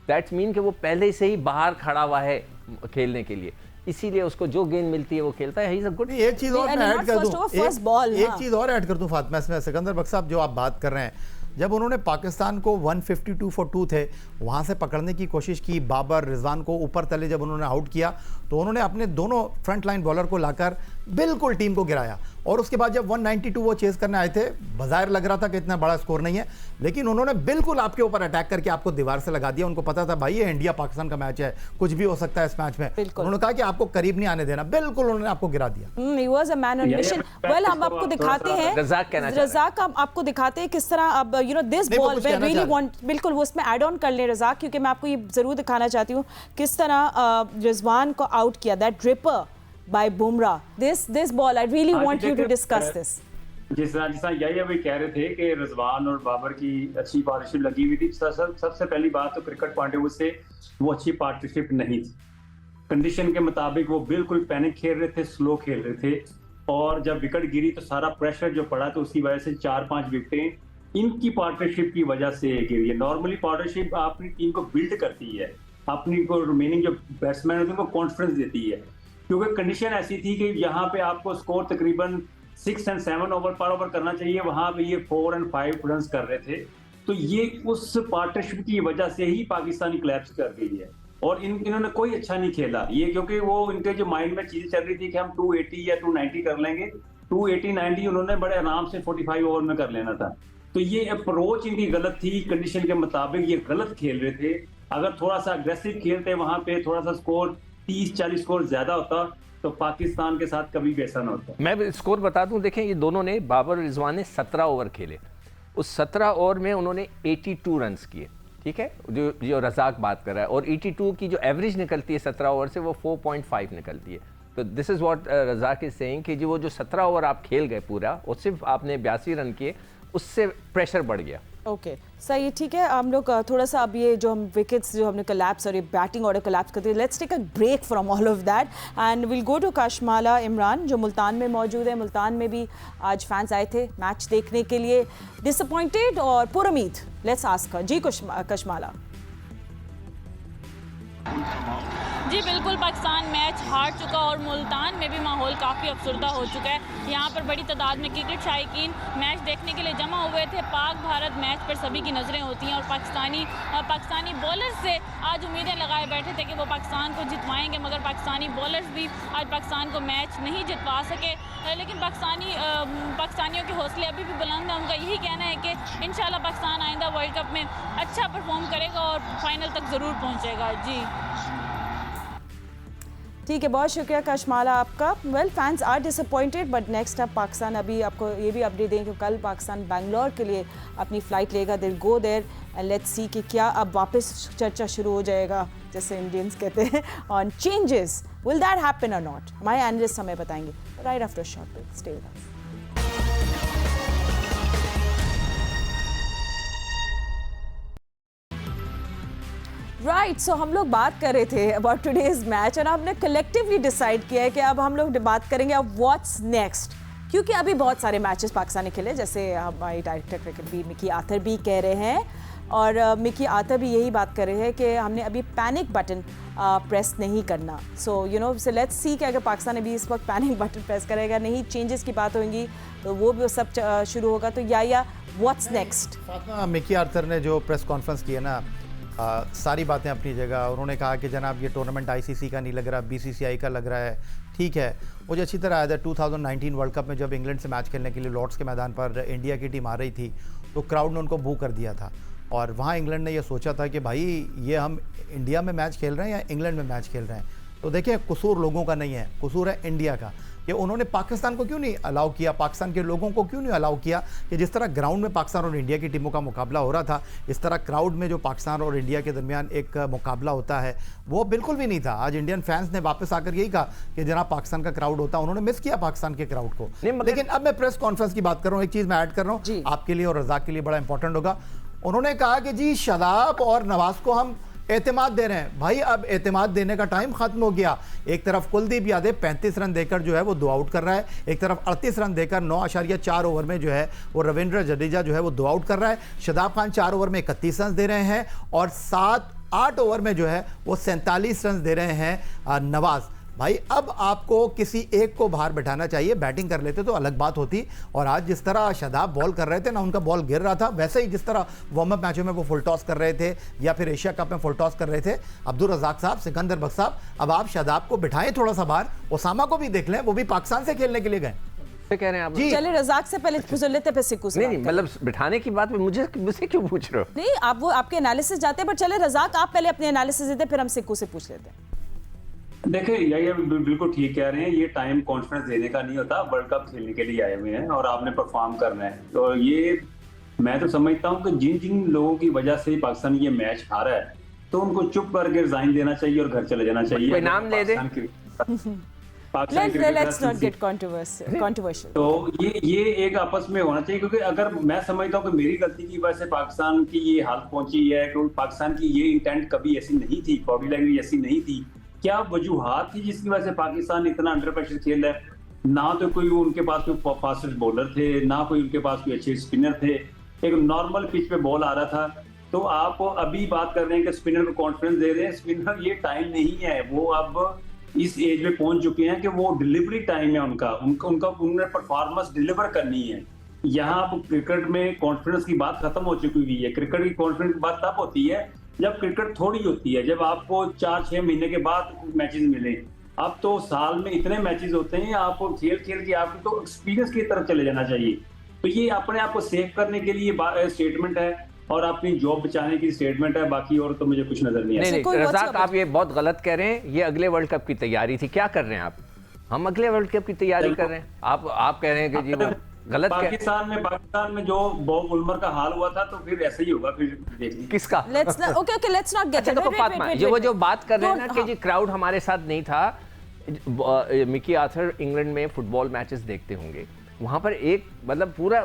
Speaker 2: दैट्स मीन कि वो पहले से ही बाहर खड़ा हुआ है खेलने के लिए, इसीलिए उसको जो गेंद मिलती है वो खेलता है। He is a good.
Speaker 3: एक चीज और मैं ऐड कर दूं, एक चीज और ऐड कर दूं फातिमा इसमें, सिकंदर बख्श साहब जो आप बात कर रहे हैं, जब उन्होंने पाकिस्तान को 152 फॉर 2 थे वहाँ से पकड़ने की कोशिश की, बाबर रिजवान को ऊपर तले जब उन्होंने आउट किया तो उन्होंने अपने दोनों फ्रंट लाइन बॉलर को लाकर बिल्कुल टीम को गिराया। और उसके बाद जब 192 वो चेस करने आए थे, बाहर लग रहा था कि इतना बड़ा स्कोर नहीं है, लेकिन उन्होंने बिल्कुल आपके ऊपर अटैक करके आपको दीवार से लगा दिया। उनको पता था भाई ये इंडिया पाकिस्तान का मैच है, कुछ भी हो सकता है इस मैच में। उन्होंने कहा कि आपको करीब नहीं आने देना, बिल्कुल उन्होंने आपको गिरा दिया।
Speaker 1: He was a man on mission. Well, हम आपको दिखाते हैं, रज़ाक आपको दिखाते हैं किस तरह अब दिस बॉल पे रियली वांट, बिल्कुल वो उसमें ऐड ऑन कर ले रज़ाक, क्योंकि मैं आपको ये जरूर दिखाना चाहती हूँ किस तरह रिजवान को आउट किया, that dripper by Bumrah. This ball, I really want you to discuss this.
Speaker 14: जिस तरह यही अभी कह रहे थे कि रिजवान और बाबर की अच्छी पार्टनरशिप लगी हुई थी। सबसे पहली बात तो क्रिकेट पॉइंट ऑफ व्यू से वो अच्छी पार्टनरशिप नहीं थी। कंडीशन के मुताबिक वो बिल्कुल पैनिक खेल रहे थे, स्लो खेल रहे थे, और जब विकेट गिरी तो सारा प्रेशर जो पड़ा तो उसकी वजह से 4-5 विकेटें इनकी पार्टनरशिप की वजह से गिरी है। नॉर्मली पार्टनरशिप अपनी टीम को बिल्ड करती है, अपनी को रिमेनिंग जो बैट्समैन होते हैं उनको कॉन्फिडेंस देती है, क्योंकि कंडीशन ऐसी थी कि यहाँ पे आपको स्कोर तकरीबन 6 और 7 ओवर पर ओवर करना चाहिए, वहां पे ये 4 और 5 रन कर रहे थे। तो ये उस पार्टनरशिप की वजह से ही पाकिस्तानी क्लैप्स कर गई है, और इन्होंने कोई अच्छा नहीं खेला ये, क्योंकि वो इनके जो माइंड में चीजें चल रही थी कि हम 280 या 290 कर लेंगे। 280-90 उन्होंने बड़े आराम से 45 ओवर में कर लेना था। तो ये अप्रोच इनकी गलत थी, कंडीशन के मुताबिक ये गलत खेल रहे थे। अगर थोड़ा सा अग्रेसिव खेलते वहां पे, थोड़ा सा स्कोर 30-40 स्कोर ज्यादा होता तो पाकिस्तान के साथ कभी भी ऐसा न होता।
Speaker 2: मैं स्कोर बता दूं, देखें ये दोनों ने, बाबर रिजवान ने 17 ओवर खेले, उस 17 ओवर में उन्होंने 82 रन्स किए, ठीक है, जो रज़ाक बात कर रहा है, और 82 की जो एवरेज निकलती है 17 ओवर से वो 4.5 निकलती है। तो this is what Razzaq is saying कि जो 17 ओवर आप खेल गए पूरा, और सिर्फ आपने 82 रन किए, उससे प्रेशर बढ़ गया।
Speaker 1: ओके सही, ठीक है। हम लोग थोड़ा सा अब ये जो हम विकेट्स जो हमने कोलैप्स और ये बैटिंग ऑर्डर कोलैप्स करते हैं, let's take a break from all of that and will go to Kashmala Imran जो मुल्तान में मौजूद है। मुल्तान में भी आज फैंस आए थे मैच देखने के लिए, डिसअपॉइंटेड और पुरुमीद? लेट्स आस्क जी कशमाला।
Speaker 21: जी बिल्कुल, पाकिस्तान मैच हार चुका और मुल्तान में भी माहौल काफ़ी अफसरदा हो चुका है। यहाँ पर बड़ी तादाद में क्रिकेट शायकीन मैच देखने के लिए जमा हुए थे। पाक भारत मैच पर सभी की नज़रें होती हैं और पाकिस्तानी बॉलर्स से आज उम्मीदें लगाए बैठे थे कि वो पाकिस्तान को जितवाएंगे, मगर पाकिस्तानी बॉलर्स भी आज पाकिस्तान को मैच नहीं जितवा सके। लेकिन पाकिस्तानियों के हौसले अभी भी बुलंद हैं। उनका यही कहना है कि इंशाल्लाह पाकिस्तान आइंदा वर्ल्ड कप में अच्छा परफॉर्म करेगा और फाइनल तक ज़रूर पहुँचेगा। जी
Speaker 1: ठीक है, बहुत शुक्रिया कशमाला आपका। Well, fans are disappointed but next अब पाकिस्तान, अभी आपको ये भी अपडेट देंगे कि कल पाकिस्तान बेंगलोर के लिए अपनी फ़्लाइट लेगा। दिल go there and let's see कि क्या अब वापस चर्चा शुरू हो जाएगा, जैसे इंडियंस कहते हैं, on changes. Will that happen or not? हमारे एनालिस्ट हमें बताएंगे right after short break. Stay with us. Right, so हम लोग बात कर रहे थे अबाउट टुडेज मैच और हमने कलेक्टिवली डिसाइड किया है कि अब हम लोग बात करेंगे अब व्हाट्स नेक्स्ट, क्योंकि अभी बहुत सारे मैचेस पाकिस्तान ने खेले, जैसे हमारी डायरेक्टर क्रिकेट भी मिकी आथर भी कह रहे हैं, और मिकी आथर भी यही बात कर रहे हैं कि हमने अभी पैनिक बटन प्रेस नहीं करना। सो लेट्स सी कि अगर पाकिस्तान अभी इस वक्त पैनिक बटन प्रेस करेगा, नहीं चेंजेस की बात होगी तो वो भी सब शुरू होगा। तो या व्हाट्स नेक्स्ट?
Speaker 3: मिकी आथर ने जो प्रेस कॉन्फ्रेंस की है ना, सारी बातें अपनी जगह। उन्होंने कहा कि जनाब ये टूर्नामेंट आईसीसी का नहीं लग रहा, बीसीसीआई का लग रहा है। ठीक है, मुझे अच्छी तरह याद है 2019 वर्ल्ड कप में जब इंग्लैंड से मैच खेलने के लिए लॉर्ड्स के मैदान पर इंडिया की टीम आ रही थी तो क्राउड ने उनको बू कर दिया था, और वहाँ इंग्लैंड ने ये सोचा था कि भाई ये हम इंडिया में मैच खेल रहे हैं या इंग्लैंड में मैच खेल रहे हैं। तो देखिए, कसूर लोगों का नहीं है, कसूर है इंडिया का। कि उन्होंने पाकिस्तान को क्यों नहीं अलाउ किया, पाकिस्तान के लोगों को क्यों नहीं अलाउ किया कि जिस तरह ग्राउंड में पाकिस्तान और इंडिया की टीमों का मुकाबला हो रहा था, इस तरह क्राउड में जो पाकिस्तान और इंडिया के दरमियान एक मुकाबला होता है वो बिल्कुल भी नहीं था। आज इंडियन फैंस ने वापस आकर यही कहा कि जनाब पाकिस्तान का क्राउड होता, उन्होंने मिस किया पाकिस्तान के क्राउड को। लेकिन अब मैं प्रेस कॉन्फ्रेंस की बात कर रहा हूँ, एक चीज़ मैं ऐड कर रहा हूँ आपके लिए और रज़ाक के लिए, बड़ा इंपॉर्टेंट होगा। उन्होंने कहा कि जी शादाब और नवाज को हम एतमाद दे रहे हैं। भाई अब एतमाद देने का टाइम खत्म हो गया। एक तरफ कुलदीप यादव 35 रन देकर जो है वो 2 आउट कर रहा है, एक तरफ 38 रन देकर 9.4 ओवर में जो है वो रविंद्र जडेजा जो है वो 2 आउट कर रहा है। शादाब खान 4 ओवर में 31 रन दे रहे हैं और 7-8 ओवर में जो है वो 47 रन दे रहे हैं नवाज। भाई अब आपको किसी एक को बाहर बैठाना चाहिए, बैटिंग कर लेते तो अलग बात होती। और आज जिस तरह शादाब बॉल कर रहे थे ना, उनका बॉल गिर रहा था, वैसे ही जिस तरह वार्म अप मैचों में वो फुल टॉस कर रहे थे या फिर एशिया कप में फुल टॉस कर रहे थे। अब्दुल रज़ाक साहब, सिकंदर बख्श साहब, अब आप शादाब को बिठाएं थोड़ा सा बाहर, ओसामा को भी देख लें, वो भी पाकिस्तान से खेलने के लिए गए।
Speaker 2: कह रहे हैं आप?
Speaker 1: चले रज़ाक से पहले गुजर लेते पे सिक्कू से।
Speaker 2: नहीं, मतलब बिठाने की बात मुझे क्यों पूछ रहे हो?
Speaker 1: नहीं, आप वो आपके एनालिसिस जाते हैं, पर चले रज़ाक आप पहले अपने एनालिसिस देते, फिर हम सिक्कू से पूछ लेते हैं।
Speaker 14: देखिए ये बिल्कुल ठीक कह रहे हैं, ये टाइम कॉन्फिडेंस देने का नहीं होता, वर्ल्ड कप खेलने के लिए आए हुए हैं और आपने परफॉर्म करना है। तो ये मैं तो समझता हूँ कि जिन जिन लोगों की वजह से पाकिस्तान ये मैच हारा है तो उनको चुप करके रिजाइन देना चाहिए और घर चले जाना चाहिए।
Speaker 2: कोई नाम ले दे।
Speaker 1: Let's not get controversial.
Speaker 14: तो ये एक आपस में होना चाहिए, क्योंकि अगर मैं समझता हूँ कि मेरी गलती की वजह से पाकिस्तान की ये हालत पहुंची है, क्योंकि पाकिस्तान की ये इंटेंट कभी ऐसी नहीं थी, बॉडी लैंग्वेज ऐसी नहीं थी। क्या वजूहात थी जिसकी वजह से पाकिस्तान इतना अंडर प्रेशर खेल रहा है? ना तो कोई उनके पास कोई फास्टेस्ट बॉलर थे, ना कोई उनके पास कोई अच्छे स्पिनर थे, एक नॉर्मल पिच पे बॉल आ रहा था। तो आप अभी बात कर रहे हैं कि स्पिनर को कॉन्फिडेंस दे रहे हैं, स्पिनर ये टाइम नहीं है, वो अब इस एज में पहुंच चुके हैं कि वो डिलीवरी टाइम है उनका उन्होंने परफॉर्मेंस डिलीवर करनी है। यहाँ अब क्रिकेट में कॉन्फिडेंस की बात खत्म हो चुकी हुई है। क्रिकेट की कॉन्फिडेंस की बात तब होती है जब क्रिकेट थोड़ी होती है, जब आपको 4-6 महीने के बाद मैचेस मिले। अब तो साल में इतने मैचेस होते हैं, आपको खेल के आपको तो एक्सपीरियंस की तरफ चले जाना चाहिए। तो ये अपने आप को सेव करने के लिए स्टेटमेंट है और अपनी जॉब बचाने की स्टेटमेंट है, बाकी और तो मुझे कुछ नजर नहीं आता।
Speaker 2: नहीं, रज़ाक आप ये बहुत गलत कह रहे हैं। ये अगले वर्ल्ड कप की तैयारी थी। क्या कर रहे हैं आप? हम अगले वर्ल्ड कप की तैयारी कर रहे हैं, आप कह रहे हैं कि जी वो गलत।
Speaker 14: पाकिस्तान में जो बॉब उल्मर का हाल हुआ था, तो फिर ऐसे ही होगा। फिर देखिए
Speaker 2: किसका।
Speaker 1: लेट्स नॉट गेट
Speaker 2: देखो फातिमा, ये वो जो बात कर रहे हैं ना कि जी क्राउड हमारे साथ नहीं था। मिकी आर्थर इंग्लैंड में फुटबॉल मैचेस देखते होंगे, वहाँ पर एक मतलब पूरा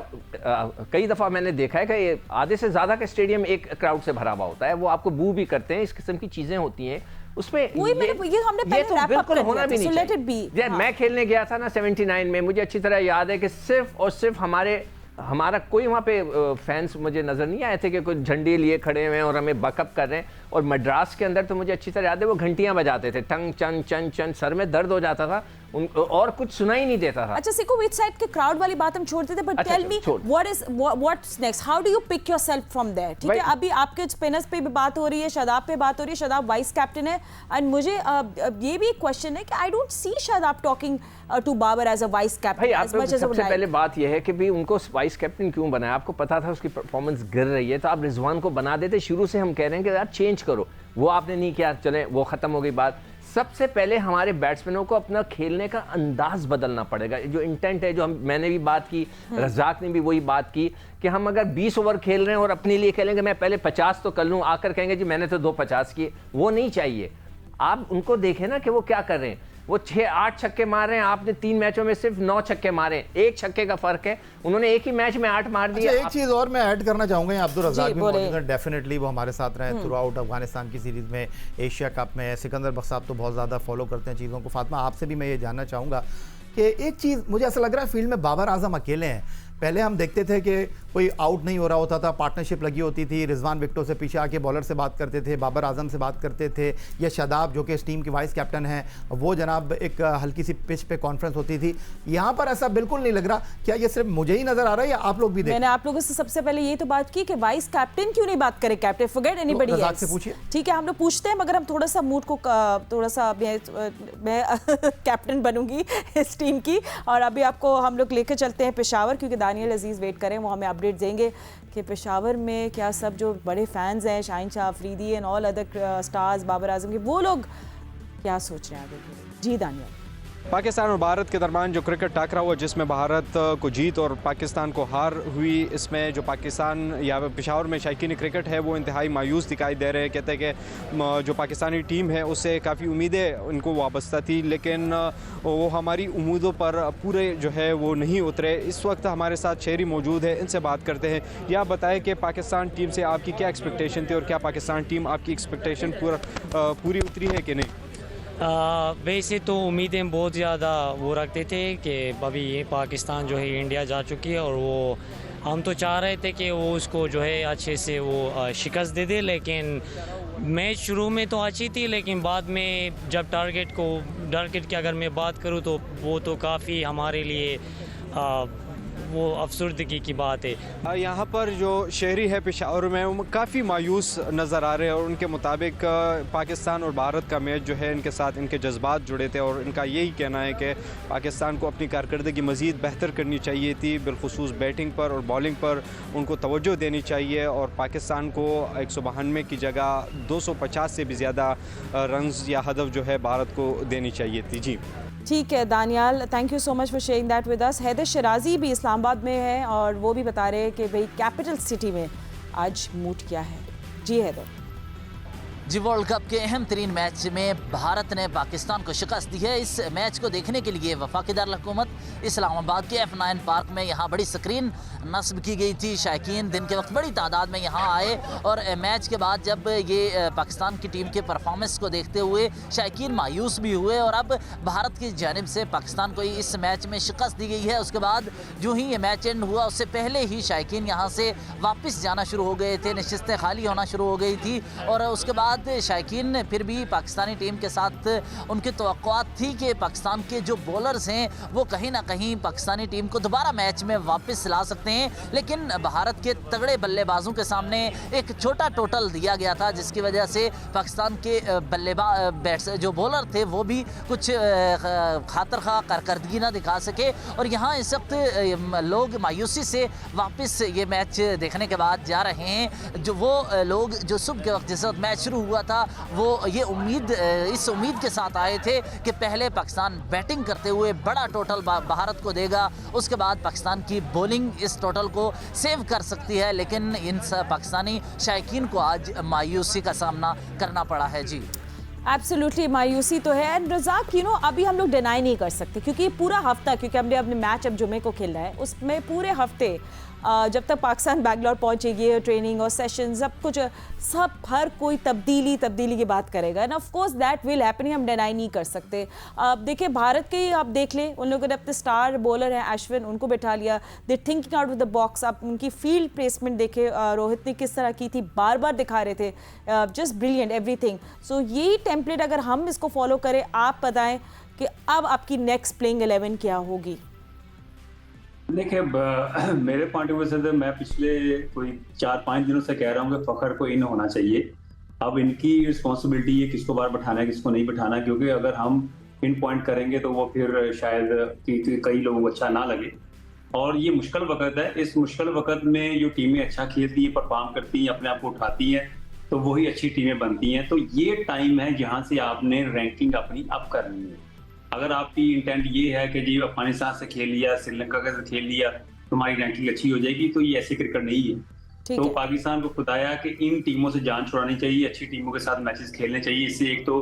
Speaker 2: कई दफ़ा मैंने देखा है कि आधे से ज़्यादा का स्टेडियम एक क्राउड से भरा हुआ होता है। वो आपको बू भी करते हैं, इस किस्म की चीज़ें होती हैं उसमें। ये तो बिल्कुल होना भी नहीं चाहिए। मैं खेलने गया था ना 79 में, मुझे अच्छी तरह याद है कि सिर्फ और सिर्फ हमारा कोई वहाँ पे फैंस मुझे नज़र नहीं आए थे कि कोई झंडे लिए खड़े हुए हैं और हमें बकअप कर रहे हैं। और मद्रास के अंदर तो मुझे अच्छी तरह याद है वो घंटियाँ बजाते थे, टंग चन चन चन, सर में दर्द हो जाता था और कुछ सुनाई नहीं देता था।
Speaker 1: अच्छा सिक्कू, which side के क्राउड वाली बात हम छोड़ते थे, but tell me what's next? How do you pick yourself from there? ठीक है, अभी आपके स्पिनर्स पे भी बात हो रही है, शादाब पे बात हो रही है, शादाब वाइस कैप्टन है। एंड मुझे ये भी क्वेश्चन है कि I don't see Shadab talking to Babar as a vice captain.
Speaker 2: सबसे पहले बात यह है कि भी उनको वाइस कैप्टन क्यों बनाया? आपको पता था उसकी परफॉर्मेंस गिर रही है, तो आप रिजवान को बना देते। शुरू से हम कह रहे हैं कि यार चेंज करो, वो आपने नहीं किया, चले वो खत्म हो गई बात। सबसे पहले हमारे बैट्समैनों को अपना खेलने का अंदाज बदलना पड़ेगा। जो इंटेंट है, जो मैंने भी बात की, रज़ाक ने भी वही बात की कि हम अगर 20 ओवर खेल रहे हैं और अपने लिए खेलेंगे, मैं पहले 50 तो कर लूँ, आकर कहेंगे जी मैंने तो 2 50 किए, वो नहीं चाहिए। आप उनको देखें ना कि वो क्या कर रहे हैं। वो 6-8 छक्के मार रहे हैं, आपने 3 मैचों में सिर्फ 9 छक्के मारे, 1 छक्के का फर्क है। उन्होंने एक ही मैच में 8 मार दिया।
Speaker 3: एक चीज़ और मैं ऐड करना चाहूँगा, अब्दुल रज़ाक भी मौजूद हैं, डेफिनेटली वो हमारे साथ रहे थ्रू आउट अफगानिस्तान की सीरीज़ में, एशिया कप में। सिकंदर बख्श साहब तो बहुत ज़्यादा फॉलो करते हैं चीज़ों को। फातिमा, आपसे भी मैं ये जानना चाहूँगा कि एक चीज़ मुझे ऐसा लग रहा है फील्ड में बाबर आजम अकेले हैं। पहले हम देखते थे कि कोई आउट नहीं हो रहा होता था, पार्टनरशिप लगी होती थी, रिजवान विक्टो से पीछे आके बॉलर से बात करते थे, बाबर आजम से बात करते थे, या शादाब जो कि इस टीम के वाइस कैप्टन हैं, वो जनाब एक हल्की सी पिच पे कॉन्फ्रेंस होती थी। यहाँ पर ऐसा बिल्कुल नहीं लग रहा। क्या ये सिर्फ मुझे ही नजर आ रहा है या आप लोग भी?
Speaker 1: मैंने आप लोगों से सबसे पहले ये तो बात की कि वाइस कैप्टन क्यों नहीं बात करे, कैप्टन फॉरगेट एनीबॉडी एल्स से पूछिए। ठीक है, हम लोग पूछते हैं, मगर हम थोड़ा सा मूड को थोड़ा सा मैं कैप्टन बनूंगी इस टीम की। और अभी आपको हम लोग लेकर चलते हैं पेशावर, क्योंकि दानियल अजीज़ वेट करें, वो हमें अपडेट देंगे कि पेशावर में क्या सब जो बड़े फैंस हैं, Shaheen Shah Afridi and all other stars Babar Azam के, वो लोग क्या सोच रहे हैं आगे। जी दानियल।
Speaker 8: पाकिस्तान और भारत के दरमियान जो क्रिकेट टाकरा हुआ जिसमें भारत को जीत और पाकिस्तान को हार हुई, इसमें जो पाकिस्तान या पेशावर में शायकीन क्रिकेट है वो इंतहाई मायूस दिखाई दे रहे हैं। कहते हैं कि जो पाकिस्तानी टीम है उससे काफ़ी उम्मीदें उनको वाबस्ता थी, लेकिन वो हमारी उम्मीदों पर पूरे जो है वो नहीं उतरे। इस वक्त हमारे साथ शहरी मौजूद है, इनसे बात करते हैं। या बताएं कि पाकिस्तान टीम से आपकी क्या एक्सपेक्टेशन थी और क्या पाकिस्तान टीम आपकी एक्सपेक्टेशन पूरी उतरी है कि नहीं?
Speaker 22: वैसे तो उम्मीदें बहुत ज़्यादा वो रखते थे कि अभी ये पाकिस्तान जो है इंडिया जा चुकी है, और वो हम तो चाह रहे थे कि वो उसको जो है अच्छे से वो शिकस्त दे दे। लेकिन मैच शुरू में तो अच्छी थी, लेकिन बाद में जब टारगेट की अगर मैं बात करूँ तो वो तो काफ़ी हमारे लिए वो अफसरदगी की बात है।
Speaker 8: यहाँ पर जो शहरी है पेशावर में वो काफ़ी मायूस नज़र आ रहे हैं और उनके मुताबिक पाकिस्तान और भारत का मैच जो है इनके साथ इनके जज्बात जुड़े थे और इनका यही कहना है कि पाकिस्तान को अपनी कारकर्दगी मज़ीद बेहतर करनी चाहिए थी, बिलखुसूस बैटिंग पर और बॉलिंग पर उनको तवज्जो देनी चाहिए और पाकिस्तान को 192 की जगह 250 से भी ज़्यादा रन्स या हदफ जो है भारत को देनी चाहिए थी। जी
Speaker 1: ठीक है Daniyal, thank you so much for sharing that with us. Haider Sherazi भी इस्लामाबाद में है और वो भी बता रहे हैं कि भाई कैपिटल सिटी में आज मूड क्या है। जी हैदर।
Speaker 23: जी, वर्ल्ड कप के अहम तरीन मैच में भारत ने पाकिस्तान को शिकस्त दी है। इस मैच को देखने के लिए वफाकी दारुल-हुकूमत इस्लामाबाद के F9 पार्क में यहाँ बड़ी स्क्रीन नस्ब की गई थी। शायकीन दिन के वक्त बड़ी तादाद में यहाँ आए और मैच के बाद जब ये पाकिस्तान की टीम के परफॉर्मेंस को देखते हुए शायकीन मायूस भी हुए और अब भारत की जानिब से पाकिस्तान को इस मैच में शिकस्त दी गई है। उसके बाद जो ही ये मैच एंड हुआ उससे पहले ही शायकीन यहाँ से वापस जाना शुरू हो गए थे, नशिस्तें खाली होना शुरू हो गई थी और उसके बाद शायकीन फिर भी पाकिस्तानी टीम के साथ उनकी तवक्कुआत थी कि पाकिस्तान के जो बॉलर्स हैं वो कहीं ना कहीं पाकिस्तानी टीम को दोबारा मैच में वापस ला सकते हैं, लेकिन भारत के तगड़े बल्लेबाजों के सामने एक छोटा टोटल दिया गया था जिसकी वजह से पाकिस्तान के बैट्स जो बॉलर थे वो भी कुछ खातर-खा कारकर्दगी ना दिखा सके और यहाँ इस वक्त लोग मायूसी से वापस ये मैच देखने के बाद जा रहे हैं। जो वो लोग जो सुबह के वक्त जिस वक्त मैच शुरू हुआ था वो ये इस उम्मीद के साथ आए थे कि पहले पाकिस्तान बैटिंग करते हुए बड़ा टोटल भारत को देगा, उसके बाद पाकिस्तान की बॉलिंग इस टोटल को सेव कर सकती है, लेकिन इन पाकिस्तानी शायकीन को आज मायूसी का सामना करना पड़ा है। जी
Speaker 1: एब्सोल्युटली मायूसी तो है। एंड रज़ाक अभी हम लोग डिनाई नहीं कर सकते क्योंकि पूरा हफ्ता, क्योंकि हमने अपने मैच अब जुमे को खेलना है, उसमें पूरे हफ्ते जब तक पाकिस्तान बैंगलोर पहुंचेगी ट्रेनिंग और सेशन सब कुछ सब हर कोई तब्दीली की बात करेगा end of course that will happen, हम डिनाई नहीं कर सकते। देखिए भारत के आप देख लें, उन लोगों ने अपने स्टार बॉलर हैं अश्विन, उनको बैठा लिया, दे thinking out of the box. आप उनकी फील्ड प्लेसमेंट देखे, रोहित ने किस तरह की थी, बार बार दिखा रहे थे, जस्ट ब्रिलियंट एवरीथिंग। सो यही टेम्पलेट अगर हम इसको फॉलो करें, आप बताएं कि अब आपकी नेक्स्ट प्लेइंग 11 क्या होगी?
Speaker 14: देखिए मेरे पॉइंट ऑफ व्यू से तो मैं पिछले कोई 4-5 दिनों से कह रहा हूँ कि फखर को इन होना चाहिए। अब इनकी रिस्पॉन्सिबिलिटी है किसको बाहर बैठाना है किसको नहीं बैठाना, क्योंकि अगर हम इन पॉइंट करेंगे तो वो फिर शायद कई लोगों को अच्छा ना लगे और ये मुश्किल वक्त है। इस मुश्किल वक्त में जो टीमें अच्छा खेलती हैं, परफॉर्म करती हैं, अपने आप को उठाती हैं, तो वही अच्छी टीमें बनती हैं। तो ये टाइम है जहाँ से आपने रैंकिंग अपनी अप करनी है। अगर आपकी इंटेंट ये है कि जी अफगानिस्तान से खेल लिया, श्रीलंका से खेल लिया, तुम्हारी रैंकिंग अच्छी हो जाएगी, तो ये ऐसे क्रिकेट नहीं है। तो पाकिस्तान को खुदाया कि इन टीमों से जान छुड़ानी चाहिए, अच्छी टीमों के साथ मैचेस खेलने चाहिए। इससे एक तो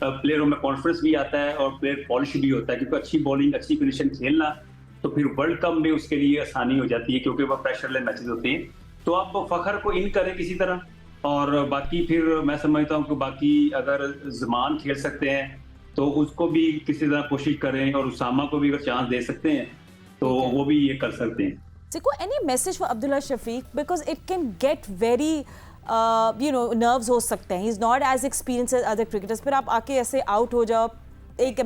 Speaker 14: प्लेयरों में कॉन्फिडेंस भी आता है और प्लेयर पॉलिश भी होता है, क्योंकि अच्छी बॉलिंग, अच्छी कंडीशन खेलना तो फिर वर्ल्ड कप में उसके लिए आसानी हो जाती है, क्योंकि वह प्रेशर ले मैचेस होते हैं। तो आप फखर को इन करें किसी तरह, और बाकी फिर मैं समझता हूँ कि बाकी अगर जमान खेल सकते हैं तो उसको भी किसी तरह कोशिश करें, और उसामा को भी अगर चांस दे सकते हैं तो वो भी ये कर सकते हैं।
Speaker 1: देखो, any message for Abdullah Shafique, because it can get very nerves हो सकते हैं, he is not as experience as other cricketers, फिर आप आके ऐसे आउट हो जाओ, एक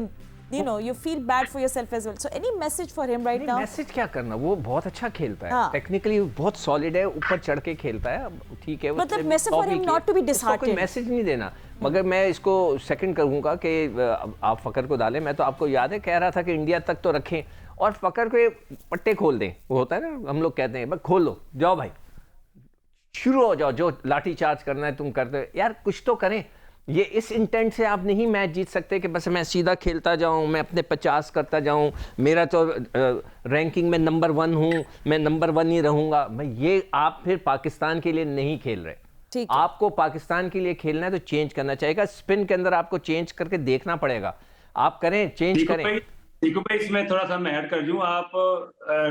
Speaker 1: you feel bad for yourself as well. So any message for him right now?
Speaker 2: Message क्या करना, वो बहुत अच्छा खेलता है, टेक्निकली बहुत सॉलिड है, ऊपर चढ़ के खेलता है, ठीक है।
Speaker 1: मतलब message for him not to be disheartened,
Speaker 2: कोई मैसेज नहीं देना, मगर मैं इसको सेकंड करूंगा कि आप फकर को डालें। मैं तो आपको याद है कह रहा था कि इंडिया तक तो रखें और फकर के पट्टे खोल दें, वो होता है ना, हम लोग कहते हैं बस खोल लो, जाओ भाई शुरू हो जाओ, जो लाठी चार्ज करना है तुम करते हो यार, कुछ तो करें। ये इस इंटेंट से आप नहीं मैच जीत सकते कि बस मैं सीधा खेलता जाऊं, मैं अपने 50 करता जाऊं, मेरा तो रैंकिंग में नंबर 1 हूं, मैं नंबर 1 ही रहूंगा। मैं ये आप फिर पाकिस्तान के लिए नहीं खेल रहे। आपको पाकिस्तान के लिए खेलना है तो चेंज करना चाहिए। स्पिन के अंदर आपको चेंज करके देखना पड़ेगा। आप करें, चेंज करें।
Speaker 14: ठीक है, इसमें थोड़ा सा मैं ऐड कर दूं। आप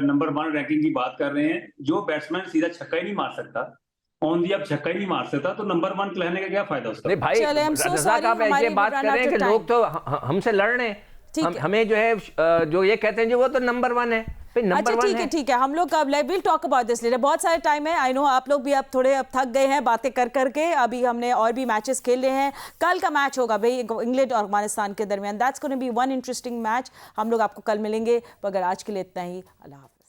Speaker 14: नंबर 1 रैंकिंग की बात कर रहे हैं। जो बैट्समैन सीधा छक्का ही नहीं मार सकता, ऑन दी आप छक्का ही नहीं मार सकता, तो नंबर 1 कहने का क्या फायदा उसका?
Speaker 2: नहीं भाई, रज़ाक आप ऐसे बात कर रहे हैं कि लोग तो हमसे लड़ रहे हैं, हमें जो है जो ये कहते हैं जी वो तो नंबर 1 है।
Speaker 1: अच्छा ठीक है, हम लोग अब will talk about this letter. बहुत सारे टाइम है, आई नो आप लोग भी अब थोड़े थक गए हैं बातें कर करके। अभी हमने और भी मैचेस खेल रहे हैं। कल का मैच होगा भाई इंग्लैंड और अफगानिस्तान के दरमियान। That's gonna be one interesting match. हम लोग आपको कल मिलेंगे, मगर आज के लिए इतना ही। अल्लाह हाफ़िज़।